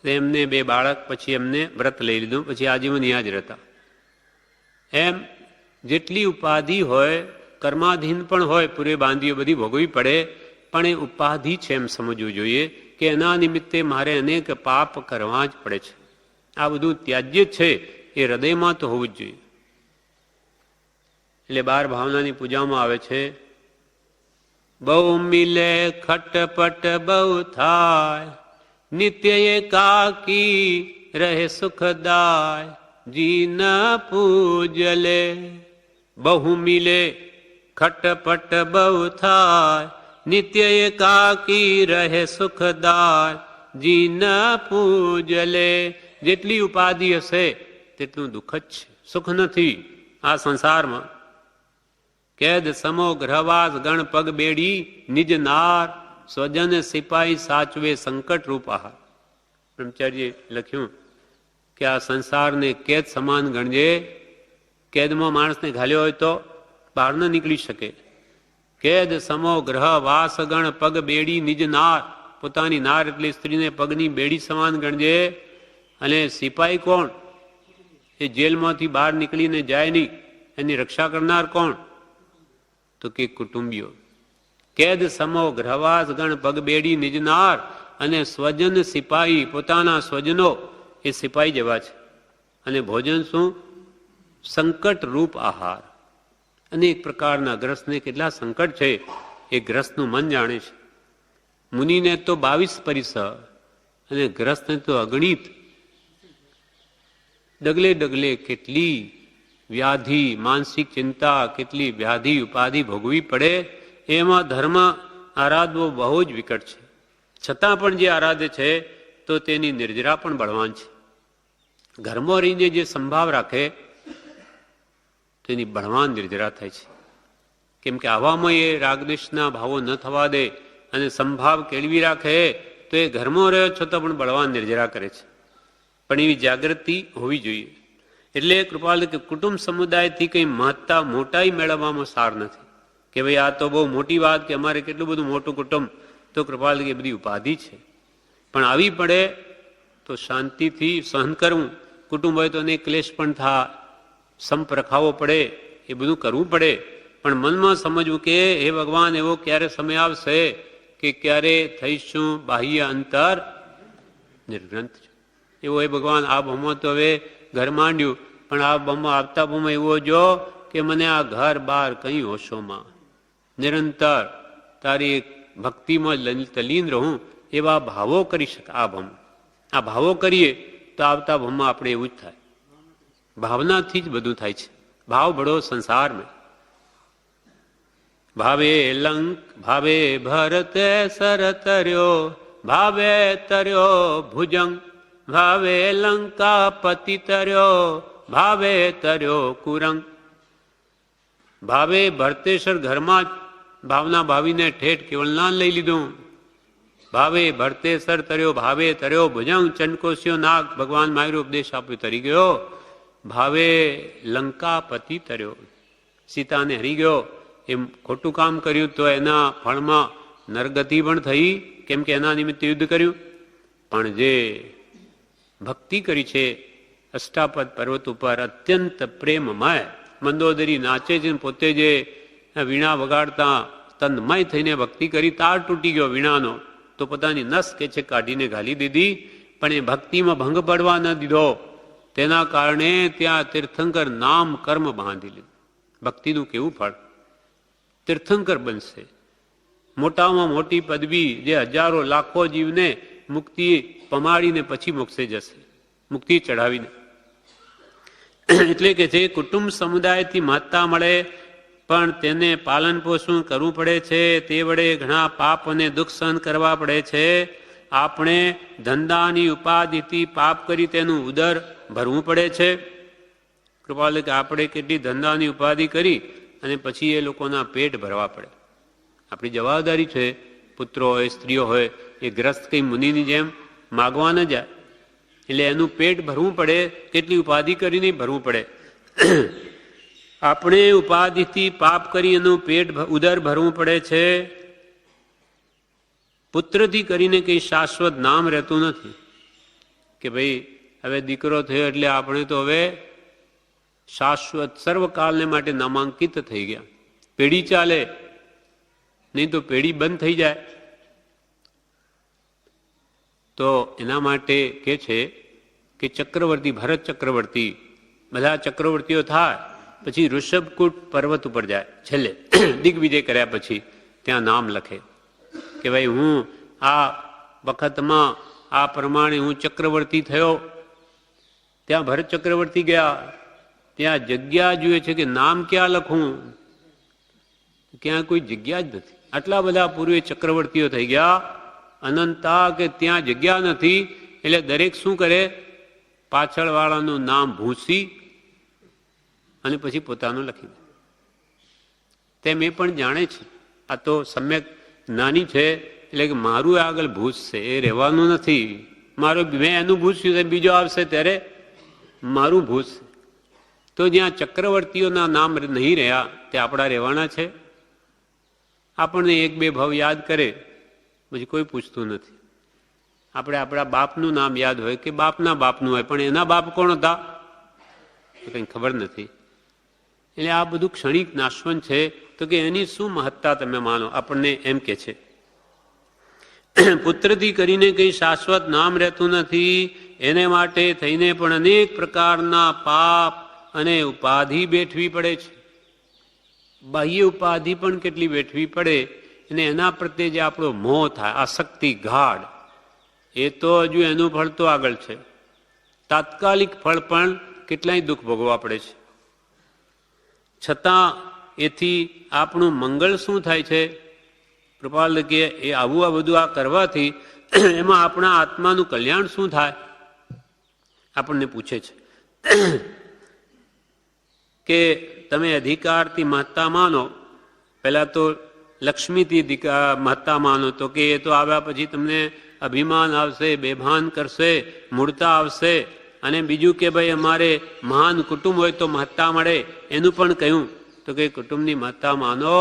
એમને 2 બાળક, પછી એમને વ્રત લઈ લીધું, પછી આજીવન ત્યાં જ રહેતા. એમ જેટલી ઉપાધિ હોય, કર્માધીન પણ હોય, પૂરે બાંધીઓ બધી ભોગવવી પડે, પણ એ ઉપાધિ છે એમ સમજવું જોઈએ કે એના નિમિત્તે મારે અનેક પાપ કરવા જ પડે છે. આ બધું ત્યાજ્ય છે એ હૃદયમાં તો હોવું જ જોઈએ. એટલે 12 ભાવનાની પૂજામાં આવે છે, બહુ મિલે ખટપટ બહુ થાય, નિત્ય એકાકી રહે સુખદાય, જી ન પૂજલે. બહુ મિલે ખટપટ બહુ થાય, નિત્ય એકાકી રહે સુખદાય, જી ન પૂજલે. જેટલી ઉપાધિ હશે તેટલું દુઃખ જ છે, સુખ નથી આ સંસારમાં. કેદ સમો ગ્રહવાસ ગણ પગ બેડી, નિજ નાર સ્વજન સિપાઈ સાચવે સંકટ રૂપ આહાર. બ્રહ્મચારીએ લખ્યું કે આ સંસારને કેદ સમાન ગણજે. કેદમાં માણસને ઘાલ્યો હોય તો બહાર ન નીકળી શકે. કેદ સમો ગ્રહ વાસ ગણ પગ બેડી નિજ નાર, પોતાની નાર એટલે સ્ત્રીને પગની બેડી સમાન ગણજે. અને સિપાઈ કોણ? એ જેલમાંથી બહાર નીકળીને જાય નહીં, એની રક્ષા કરનાર કોણ? તો કે કુટુંબીઓ. કેદ સમો ગ્રહવાસ ગણ પગ બેડી નિજનાર, અને સ્વજન સિપાહી, પોતાના સ્વજનો એ સિપાહી જેવા છે. અને ભોજન શું? સંકટ રૂપ આહાર. અનેક પ્રકારના ગ્રસ્તને કેટલા સંકટ છે એ ગ્રસ્તનું મન જાણે છે. મુનિને તો 22 પરિસર અને ગ્રસ્તને તો અગણિત. ડગલે ડગલે કેટલી વ્યાધિ, માનસિક ચિંતા, કેટલી વ્યાધિ ઉપાધિ ભોગવી પડે, એમાં ધર્મ આરાધવો બહુ જ વિકટ છે. છતાં પણ જે આરાધે છે તો તેની નિર્જરા પણ બળવાન છે. ઘરમાં રહીને જે સંભાવ રાખે તેની બળવાન નિર્જરા થાય છે. કેમ કે આવામાં એ રાગદ્વેષના ભાવો ન થવા દે અને સંભાવ કેળવી રાખે તો એ ઘરમાં રહ્યો છતાં પણ બળવાન નિર્જરા કરે છે. પણ એવી જાગૃતિ હોવી જોઈએ. એટલે કૃપાલ કે કુટુંબ સમુદાયથી કંઈ મહત્તા મોટાઈ મેળવવામાં સાર નથી કે ભાઈ આ તો બહુ મોટી વાત કે અમારે કેટલું બધું મોટું કુટુંબ. તો કૃપાલ કે બધી ઉપાધિ છે, પણ આવી પડે તો શાંતિથી સહન કરવું. કુટુંબ હોય તો અનેક ક્લેશ પણ થાય, સંપ રખાવો પડે, એ બધું કરવું પડે. પણ મનમાં સમજવું કે હે ભગવાન, એવો ક્યારે સમય આવશે કે ક્યારે થઈશું બાહ્ય અંતર નિર્ગ્રંથ. એવો હે ભગવાન, આ ભમો તો હવે ઘર માંડ્યું, પણ આ ભમો આવતા ભમો એવો જો કે મને આ ઘર બાર કઈ હોશોમાં નિરંતર તારી ભક્તિમાં તલીન રહું, એવા ભાવો કરી શકે. આ ભાવો કરીએ તો આવતા ભમમાં આપણે એવું જ થાય. ભાવનાથી જ બધું થાય છે. ભાવ બડો સંસારમાં. ભાવે લંક ભાવે ભરત સર તર્યો, ભાવે તર્યો ભુજંગ, ભાવે લંકા પતિ તર્યો, ભાવે તર્યો કુરંગ. ભાવે ભરતેશ્વર ઘરમાં જ ભાવના ભાવીને ઠેઠ કેવલનાન લઈ લીધું. ભાવે ભરતેશ્વર તર્યો, ભાવે તર્યો ભુજંગ, ચંડકોશિયો નાગ ભગવાન માયરો ઉપદેશ આપ્યો તરી ગયો. ભાવે લંકા પતિ તર્યો, સીતાને હરી ગયો. એમ ખોટું કામ કર્યું તો એના ફળમાં નરગતિ પણ થઈ, કેમ કે એના નિમિત્તે યુદ્ધ કર્યું. પણ જે ભક્તિ કરી છે અષ્ટાપદ પર્વત ઉપર અત્યંત પ્રેમમય, મંદોદરી નાચે છે, પોતે જે વીણા વગાડતા તન્મય થઈને ભક્તિ કરી, તાર તૂટી ગયો વીણાનો તો પોતાની નસ કે છે કાઢીને ઘાલી દીધી. પણ એ ભક્તિમાં ભંગ પડવા ન દીધો, તેના કારણે ત્યાં તીર્થંકર નામ કર્મ બાંધી લીધું. ભક્તિનું કેવું ફળ! તીર્થંકર બનશે. મોટામાં મોટી પદવી જે હજારો લાખો જીવને મુક્તિ પમાડીને પછી મોક્ષે જશે, મુક્તિ ચઢાવીને. એટલે કે જે કુટુંબ સમુદાયથી મહત્તા મળે પણ તેને પાલન પોષણ કરવું પડે છે, તે વડે ઘણા પાપ અને દુઃખ સહન કરવા પડે છે. આપણે ધંધાની ઉપાધિથી પાપ કરી તેનું ઉદર ભરવું પડે છે. કૃપાલ કે આપણે કેટલી ધંધાની ઉપાધિ કરી અને પછી એ લોકોના પેટ ભરવા પડે. આપણી જવાબદારી છે, પુત્રો હોય સ્ત્રીઓ હોય, એ ગ્રસ્ત કંઈ મુનિની જેમ માગવા ન જાય. એટલે એનું પેટ ભરવું પડે, કેટલી ઉપાધિ કરીને ભરવું પડે. આપણે ઉપાધિથી પાપ કરી એનું પેટ ઉદર ભરવું પડે છે. પુત્રથી કરીને કંઈ શાશ્વત નામ રહેતું નથી કે ભાઈ હવે દીકરો થયો એટલે આપણે તો હવે શાશ્વત સર્વકાલને માટે નામાંકિત થઈ ગયા. પેઢી ચાલે, નહીં તો પેઢી બંધ થઈ જાય. તો એના માટે કે છે કે ચક્રવર્તી, ભરત ચક્રવર્તી, બધા ચક્રવર્તીઓ થાય પછી ઋષભકૂટ પર્વત ઉપર જાય. છેલ્લે દિગ્વિજય કર્યા પછી ત્યાં નામ લખે કે ભાઈ હું આ વખતમાં આ પ્રમાણે હું ચક્રવર્તી થયો. ત્યાં ભરત ચક્રવર્તી ગયા, ત્યાં જગ્યા જોઈએ છે કે નામ ક્યાં લખું, ક્યાં કોઈ જગ્યા જ નથી. આટલા બધા પૂર્વે ચક્રવર્તીઓ થઈ ગયા અનંતા કે ત્યાં જગ્યા નથી. એટલે દરેક શું કરે, પાછળવાળાનું નામ ભૂંસી અને પછી પોતાનું લખી દે. તેમ એ પણ જાણે છે આ તો સમ્યક નાની છે, એટલે કે મારું આગળ ભૂસશે, એ રહેવાનું નથી. મારું મેં એનું ભૂસ્યું, બીજો આવશે ત્યારે મારું ભૂસશે. તો જ્યાં ચક્રવર્તીઓના નામ નહીં રહ્યા તે આપણા રહેવાના છે. આપણને એક બે ભાવ યાદ કરે પછી કોઈ પૂછતું નથી. આપણે આપણા બાપનું નામ યાદ હોય કે બાપના બાપનું હોય, પણ એના બાપ કોણ હતા કંઈ ખબર નથી. એટલે આ બધું ક્ષણિક નાશવંત છે. તો કે એની શું મહત્તા તમે માનો? આપણને એમ કે છે પુત્રથી કરીને કંઈ શાશ્વત નામ રહેતું નથી. એને માટે થઈને પણ અનેક પ્રકારના પાપ અને ઉપાધિ બેઠવી પડે છે. બાહ્ય ઉપાધિ પણ કેટલી બેઠવી પડે, અને એના પ્રત્યે જે આપણો મોહ થાય, આસક્તિ ગાઢ, એ તો હજુ એનું ફળ તો આગળ છે. તાત્કાલિક ફળ પણ કેટલાય દુઃખ ભોગવવા પડે છે. છતાં એથી આપણું મંગળ શું થાય છે? કૃપાલ કે એ આવું આ બધું આ કરવાથી એમાં આપણા આત્માનું કલ્યાણ શું થાય? આપણને પૂછે છે કે તમે અધિકારથી મહત્તા માનો, પહેલા તો લક્ષ્મીથી મહત્તા માનો, તો કે એ તો આવ્યા પછી તમને અભિમાન આવશે, બેભાન કરશે, મૂળતા આવશે. અને બીજું કે ભાઈ અમારે મહાન કુટુંબ હોય તો મહત્તા મળે, એનું પણ કહ્યું. તો કે કુટુંબની મહત્તા માનો,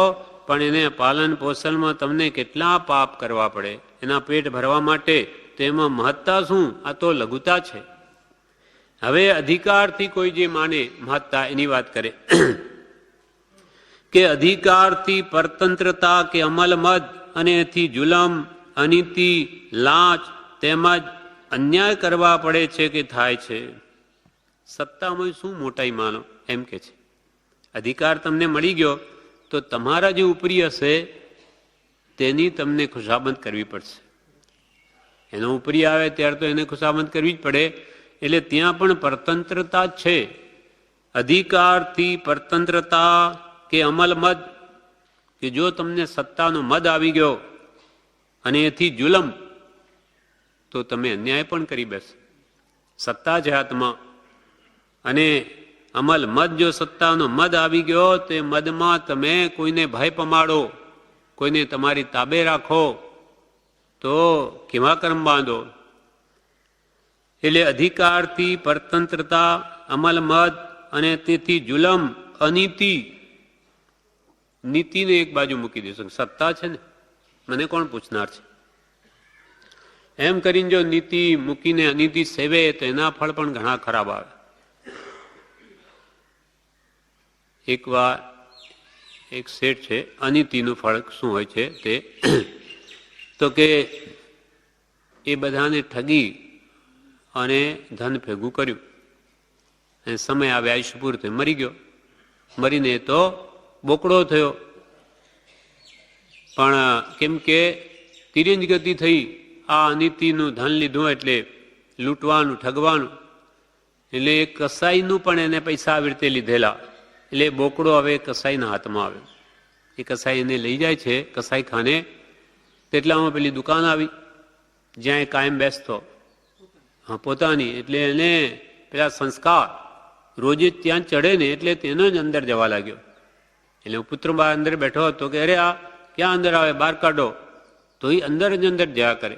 પણ એને પાલન પોષણમાં તમને કેટલા પાપ કરવા પડે એના પેટ ભરવા માટે, તો એમાં મહત્તા શું? આ તો લઘુતા છે. હવે અધિકારથી કોઈ જે માને મહત્તા, એની વાત કરે કે અધિકારથી પરતંત્રતા કે અમલ મદ અને એથી જુલમ, અનીતિ, લાંચ તેમજ અન્યાય કરવા પડે છે કે થાય છે. સત્તામાં શું મોટાઈ માનો એમ કે છે. અધિકાર તમને મળી ગયો તો તમારા જે ઉપરી હશે તેની તમને ખુશામત કરવી પડશે. એનો ઉપરી આવે ત્યારે તો એને ખુશામત કરવી જ પડે. એટલે ત્યાં પણ પરતંત્રતા જ છે. અધિકારથી પરતંત્રતા કે અમલ મદ, કે જો તમને સત્તાનો મદ આવી ગયો અને એથી જુલમ, તો તમે અન્યાય પણ કરી બેસો. સત્તા છે હાથમાં, અને અમલ મદ, જો સત્તાનો મદ આવી ગયો તો એ મદમાં તમે કોઈને ભય પમાડો, કોઈને તમારી તાબે રાખો, તો કેવા કર્મ બાંધો. એટલે અધિકારથી પરતંત્રતા, અમલ મદ અને તેથી જુલમ, અનીતિ. નીતિને એક બાજુ મૂકી દેશું. સત્તા છે ને, મને કોણ પૂછનાર છે? એમ કરીને જો નીતિ મૂકીને અનીતિ સેવે તો એના ફળ પણ ઘણા ખરાબ આવે. એક વાર એક શેઠ છે, અનીતિનું ફળ શું હોય છે તે તો કે એ બધાને ઠગી અને ધન ભેગું કર્યું, અને સમય આવે આયુષ્ય પૂરું થયું, મરી ગયો. મરીને તો બોકડો થયો. પણ કેમ કે તિર્યંજ ગતિ થઈ, આ અનીતિનું ધન લીધું એટલે લૂંટવાનું, ઠગવાનું. એટલે એ કસાઈનું પણ એને પૈસા આવી રીતે લીધેલા. એટલે બોકડો હવે કસાઈના હાથમાં આવ્યો. એ કસાઈ એને લઈ જાય છે કસાઈ ખાને. તેટલામાં પેલી દુકાન આવી જ્યાં એ કાયમ બેસતો, હા પોતાની. એટલે એને પેલા સંસ્કાર રોજે ત્યાં ચડે ને એટલે તેનો જ અંદર જવા લાગ્યો. એટલે પુત્ર બહાર અંદર બેઠો હતો કે અરે આ ક્યાં અંદર આવે, બહાર કાઢો. તો એ અંદર જ અંદર જયા કરે.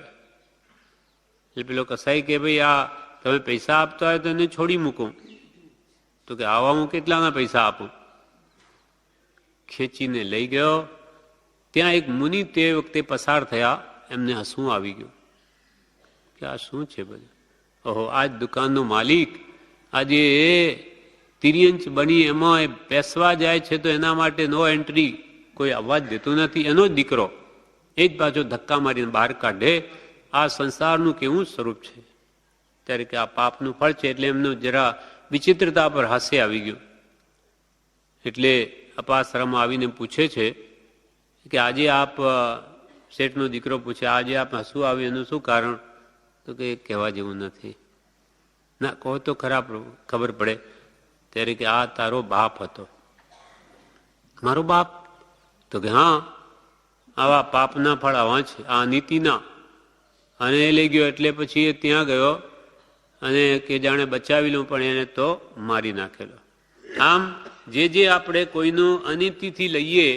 એટલે પેલો કસાઈ કે ભાઈ આ તમે પૈસા આપતા હોય તો એને છોડી મૂકું. તો કે આવા હું કેટલાના પૈસા આપું. ખેંચીને લઈ ગયો. ત્યાં એક મુનિ તે વખતે પસાર થયા, એમને હસવું આવી ગયું કે આ શું છે બધું. ઓહો, આજ દુકાનનો માલિક આજે એ તિર્યંચ બની એમાં બેસવા જાય છે તો એના માટે નો એન્ટ્રી, કોઈ અવાજ દેતું નથી. એનો જ દીકરો એ જ પાછો ધક્કા મારીને બહાર કાઢે. આ સંસારનું કેવું સ્વરૂપ છે. ત્યારે કે આ પાપનું ફળ છે. એટલે એમનું જરા વિચિત્રતા પર હાસ્ય આવી ગયું. એટલે અપાશ્રમ આવીને પૂછે છે કે આજે આપ, શેઠનો દીકરો પૂછે, આજે આપ હસવું આવ્યું એનું શું કારણ? તો કે કહેવા જેવું નથી. ના કહો તો ખરા, ખબર પડે. ત્યારે કે આ તારો બાપ હતો. મારો બાપ? તો કે હા, આવા પાપના ફળ આવા છે, આ નીતિના. અને એ લઈ ગયો. એટલે પછી એ ત્યાં ગયો અને કે જાણે બચાવી લઉં, પણ એને તો મારી નાખેલો. આમ જે જે આપણે કોઈનું અનીતિથી લઈએ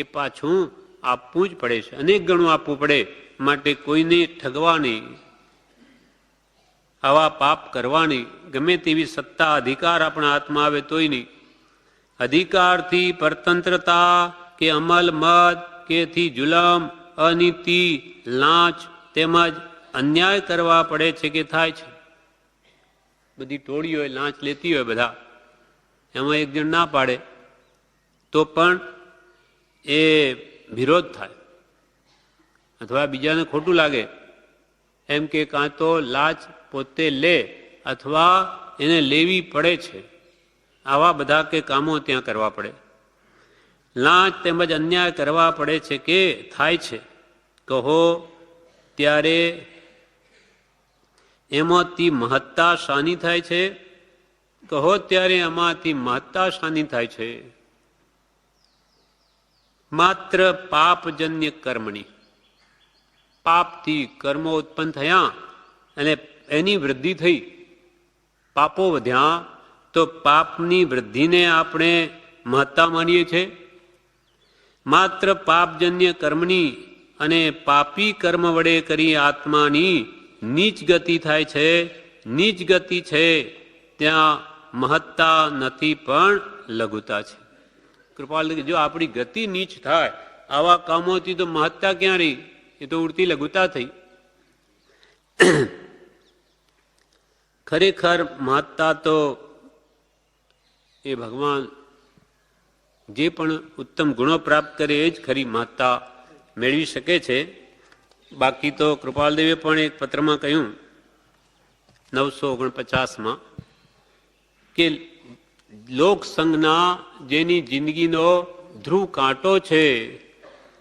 એ પાછું આપવું જ પડે છે, અનેક ગણું આપવું પડે. માટે કોઈને ઠગવાની, આવા પાપ કરવાની, ગમે તેવી સત્તા અધિકાર આપણા હાથમાં આવે તોય નહીં. અધિકારથી પરતંત્રતા કે અમલ મદ કે થી જુલમ, અનીતિ, લાંચ તેમજ અન્યાય કરવા પડે છે કે થાય છે. બધી ટોળી હોય, લાંચ લેતી હોય બધા, એમાં એક જણ ના પાડે તો પણ એ વિરોધ થાય, અથવા બીજાને ખોટું લાગે. એમ કે કાં તો લાંચ પોતે લે અથવા એને લેવી પડે છે. આવા બધા કે કામો ત્યાં કરવા પડે. લાંચ તેમજ અન્યાય કરવા પડે છે કે થાય છે. કહો ત્યારે એમાંથી મહત્તા શાની થાય છે? કહો ત્યારે એમાંથી મહત્તા શાની થાય છે? માત્ર પાપજન્ય કર્મની, પાપથી કર્મો ઉત્પન્ન થયા અને એની વૃદ્ધિ થઈ, પાપો વધ્યા, તો પાપની વૃદ્ધિને આપણે મહત્તા માનીએ છીએ. માત્ર પાપજન્ય કર્મની અને પાપી કર્મ વડે કરી આત્માની નીચ ગતિ થાય છે. નીચ ગતિ છે ત્યાં મહત્તા નથી, પણ લઘુતા છે. કૃપાલ, જો આપણી ગતિ નીચ થાય આવા કામોથી, તો મહત્તા ક્યાં રહી? એ તો ઉડતી લઘુતા થઈ. ખરેખર મહત્તા તો એ ભગવાન જે પણ ઉત્તમ ગુણો પ્રાપ્ત કરે એ જ ખરી મહત્તા મેળવી શકે છે. બાકી તો કૃપાલદેવે પણ એક પત્રમાં કહ્યું 949માં કે લોકસંગના જેની જિંદગીનો ધ્રુવ કાંટો છે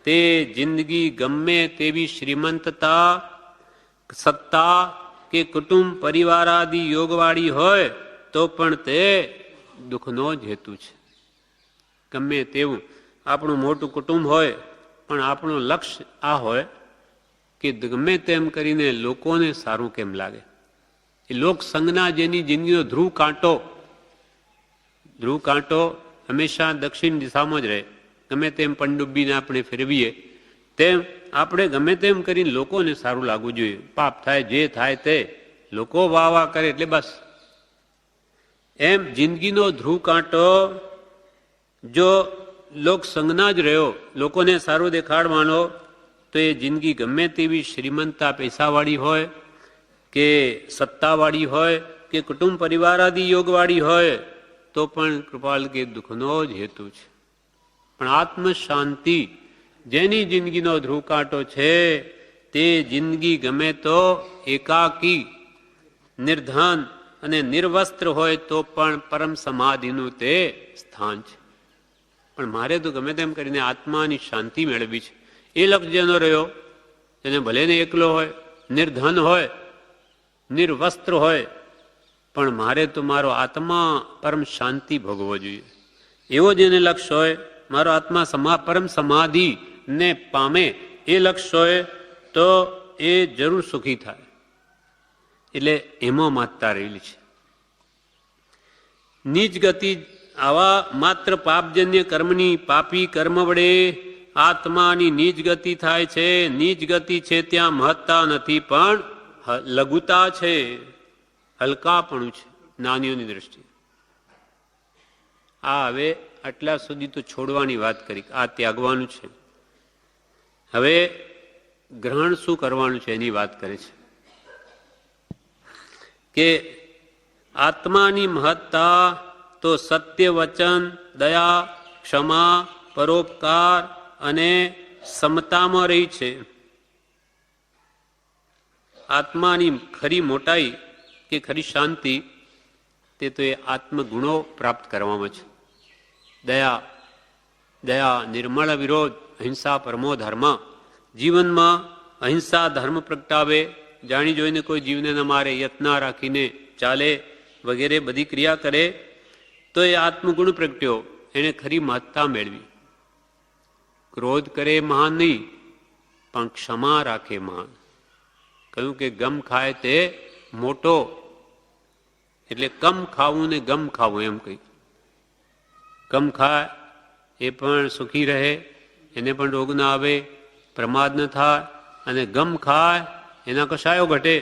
તે જિંદગી ગમે તેવી શ્રીમંતતા, સત્તા કે કુટુંબ પરિવાર આદિ યોગવાળી હોય તો પણ તે દુઃખનો જ હેતુ છે. ગમે તેવું આપણું મોટું કુટુંબ હોય પણ આપણું લક્ષ્ય આ હોય કે ગમે તેમ કરીને લોકોને સારું કેમ લાગે. એ લોકસંગના જેની જિંદગીનો ધ્રુવ કાંટો હંમેશા દક્ષિણ દિશામાં જ રહે. ગમે તેમ પનડુબ્બીને આપણે ફેરવીએ તેમ આપણે ગમે તેમ કરીને લોકોને સારું લાગવું જોઈએ. પાપ થાય જે થાય તે લોકો વાહ વાહ કરે એટલે બસ. એમ જિંદગીનો ધ્રુવ કાંટો જો લોકસંગના જ રહ્યો, લોકોને સારું દેખાડવાનો, તો એ જિંદગી ગમે તેવી શ્રીમંતતા પૈસાવાળી હોય કે સત્તાવાળી હોય કે કુટુંબ પરિવાર આદિ યોગવાળી હોય તો પણ કૃપાલ કે દુઃખનો જ હેતુ છે. પણ આત્મ શાંતિ જેની જિંદગીનો ધ્રુવ કાંટો છે તે જિંદગી ગમે તો એકાકી, નિર્ધન અને નિર્વસ્ત્ર હોય તો પણ પરમ સમાધિનું તે સ્થાન છે. પણ મારે તો ગમે તેમ કરીને આત્માની શાંતિ મેળવી છે. એ લક્ષ જેનો રહ્યો, જેને ભલે ને એકલો હોય, નિર્ધન હોય, નિર્વસ્ત્ર હોય, પણ મારે તો મારો આત્મા પરમ શાંતિ ભોગવવો જોઈએ. એવો જેને લક્ષ્ય હોય, મારો આત્મા પરમ સમાધિ ને પામે, એ લક્ષ્ય હોય તો એ જરૂર સુખી થાય. એટલે એમાં મહત્તા રહેલી છે. નીચ ગતિ આવા માત્ર પાપજન્ય કર્મની, પાપી કર્મ વડે આત્માની નીચ ગતિ થાય છે. નીચ ગતિ છે ત્યાં મહત્તા નથી, પણ લઘુતા છે, હલકાપણું છે નાનીઓની દ્રષ્ટિએ. આ હવે આટલા સુધી તો છોડવાની વાત કરી, આ ત્યાગવાનું છે. હવે ગ્રહણ શું કરવાનું છે એની વાત કરે છે કે આત્માની મહત્તા તો સત્ય વચન, દયા, ક્ષમા, પરોપકાર અને સમતામાં રહી છે. આત્માની ખરી મોટાઈ કે ખરી શાંતિ તે તો એ આત્મગુણો પ્રાપ્ત કરવામાં છે. દયા, નિર્મળ વિરોધ, અહિંસા પરમો ધર્મ. જીવનમાં અહિંસા ધર્મ પ્રગટાવે, જાણી જોઈને કોઈ જીવને ન મારે, યત્ના રાખીને ચાલે વગેરે બધી ક્રિયા કરે તો એ આત્મગુણ પ્રગટ્યો, એને ખરી મહત્તા મેળવી. ક્રોધ કરે મહાન નહીં, પણ ક્ષમા રાખે મહાન. કહ્યું કે ગમ ખાય તે મોટો, એટલે કમ ખાવું ને ગમ ખાવું એમ કહ્યું. કમ ખાય એ પણ સુખી રહે, એને પણ રોગ ના આવે, પ્રમાદ ન થાય, અને ગમ ખાય એના કશાયો ઘટે.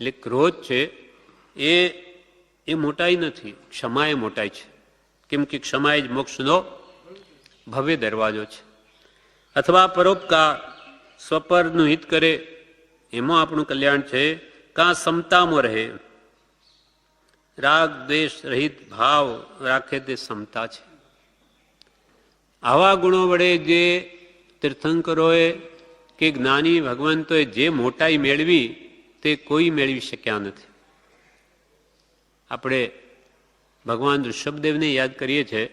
એટલે ક્રોધ છે એ મોટાઈ નથી, ક્ષમા એ મોટાઈ છે. કેમ કે ક્ષમા એ જ મોક્ષનો ભવ્ય દરવાજો છે. અથવા પરોપકાર, સ્વપરનું હિત કરે, એમાં આપણું કલ્યાણ છે. કાં સમતામાં રહે, રાગ દ્વેષ રહિત ભાવ રાખે તે સમતા છે. આવા ગુણો વડે જે તીર્થંકરોએ કે જ્ઞાની ભગવંતોએ જે મોટાઈ મેળવી તે કોઈ મેળવી શક્યા નથી. આપણે ભગવાન ઋષભદેવને યાદ કરીએ છીએ.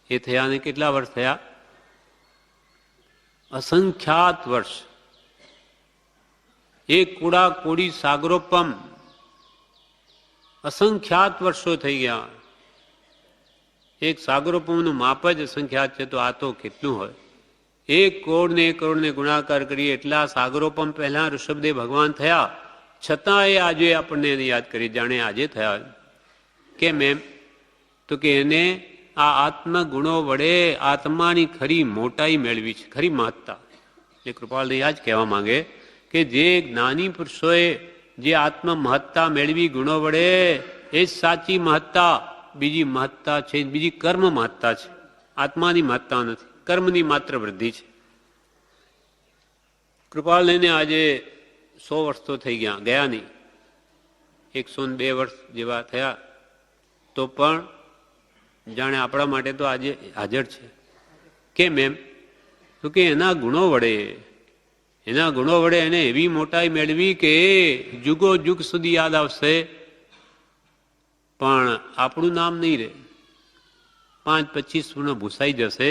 એ થયાને કેટલા વર્ષ થયા? અસંખ્યાત વર્ષ. એક કુડા કોડી સાગરોપમ, અસંખ્યાત વર્ષો થઈ ગયા. એક સાગરોપમનું માપ જ સંખ્યાત છે, તો આ તો કેટલું હોય? 1 કરોડ ને 1 કરોડ ને ગુણાકાર કરીએ એટલા સાગરોપમ પહેલા ઋષભદેવ ભગવાન થયા, છતાં એ આજે આપણને એને યાદ કરી જાણે આજે થયા. કેમ એમ? તો કે એને આ આત્મગુણો વડે આત્માની ખરી મોટાઈ મેળવી છે, ખરી મહત્તા. એટલે કૃપાલદેવ આ જ કહેવા માંગે કે જે જ્ઞાની પુરુષોએ જે આત્મ મહત્તા મેળવી ગુણો વડે, એ જ સાચી મહત્તા. બીજી મહત્તા છે, બીજી કર્મ મહત્તા છે, આત્માની મહત્તા નથી, કર્મની માત્ર વૃદ્ધિ છે. કૃપાલદેવને આજે 100 વર્ષ તો થઈ ગયા નહીં, 102 વર્ષ જેવા થયા, તો પણ જાણે આપણા માટે તો આજે હાજર છે. કેમ એમ? તો કે એના ગુણો વડે એને એવી મોટાઈ મેળવી કે જુગો જુગ સુધી યાદ આવશે, પણ આપણું નામ નહીં રહે. 5-25 પૂર્ણ ભૂસાઈ જશે,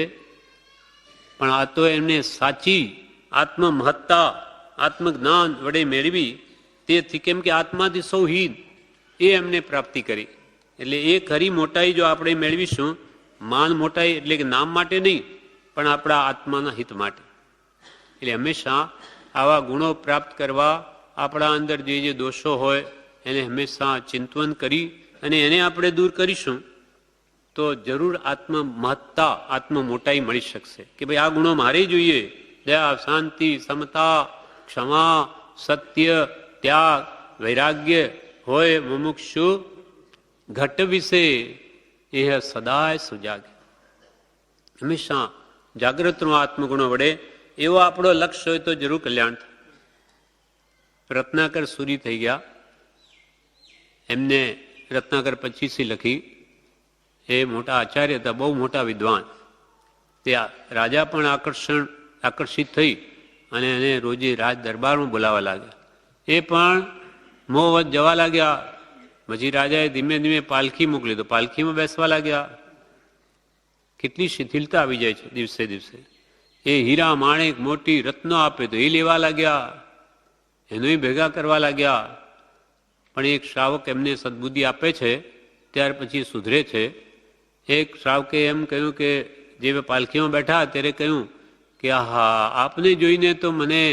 પણ આ તો એમને સાચી આત્મ મહત્તા આત્મજ્ઞાન વડે મેળવી. તેથી કેમ કે આત્માથી સૌ હીન એ એમને પ્રાપ્તિ કરી. એટલે એ ખરી મોટાઈ જો આપણે મેળવીશું, માન મોટાઈ એટલે કે નામ માટે નહીં, પણ આપણા આત્માના હિત માટે. એટલે હંમેશા આવા ગુણો પ્રાપ્ત કરવા આપણા અંદર જે દોષો હોય એને હંમેશા ચિંતન કરી અને એને આપણે દૂર કરીશું, તો જરૂર આત્મ મહત્તા આત્મ મોટાઈ મળી શકશે. કે ભાઈ આ ગુણો મારે જોઈએ: દયા, શાંતિ, સમતા, ક્ષમા, સત્ય, ત્યાગ, વૈરાગ્ય હોય મુમુક્ષુ ઘટ વિશે એ સદાય સુજાગે. હંમેશા જાગ્રતનો આત્મગુણો વડે એવો આપણો લક્ષ્ય હોય તો જરૂર કલ્યાણ થાય. રત્નાકર સુરી થઈ ગયા, એમને રત્નાકર 25 લખી. એ મોટા આચાર્ય હતા, બહુ મોટા વિદ્વાન. તે રાજા પણ આકર્ષિત થઈ અને એને રોજે રાજ દરબારમાં બોલાવવા લાગ્યા. એ પણ મોહવત જવા લાગ્યા. પછી રાજાએ ધીમે ધીમે પાલખી મોકલી, તો પાલખીમાં બેસવા લાગ્યા. કેટલી શિથિલતા આવી જાય છે દિવસે દિવસે. એ હીરા માણેક મોટી રત્નો આપે તો એ લેવા લાગ્યા, એનું ભેગા કરવા લાગ્યા. પણ એક શ્રાવક એમને સદબુદ્ધિ આપે છે, ત્યાર પછી સુધરે છે. એક શ્રાવકે એમ કહ્યું કે જે પાલખીમાં બેઠા ત્યારે કહ્યું કે આહા, આપને જોઈને તો મને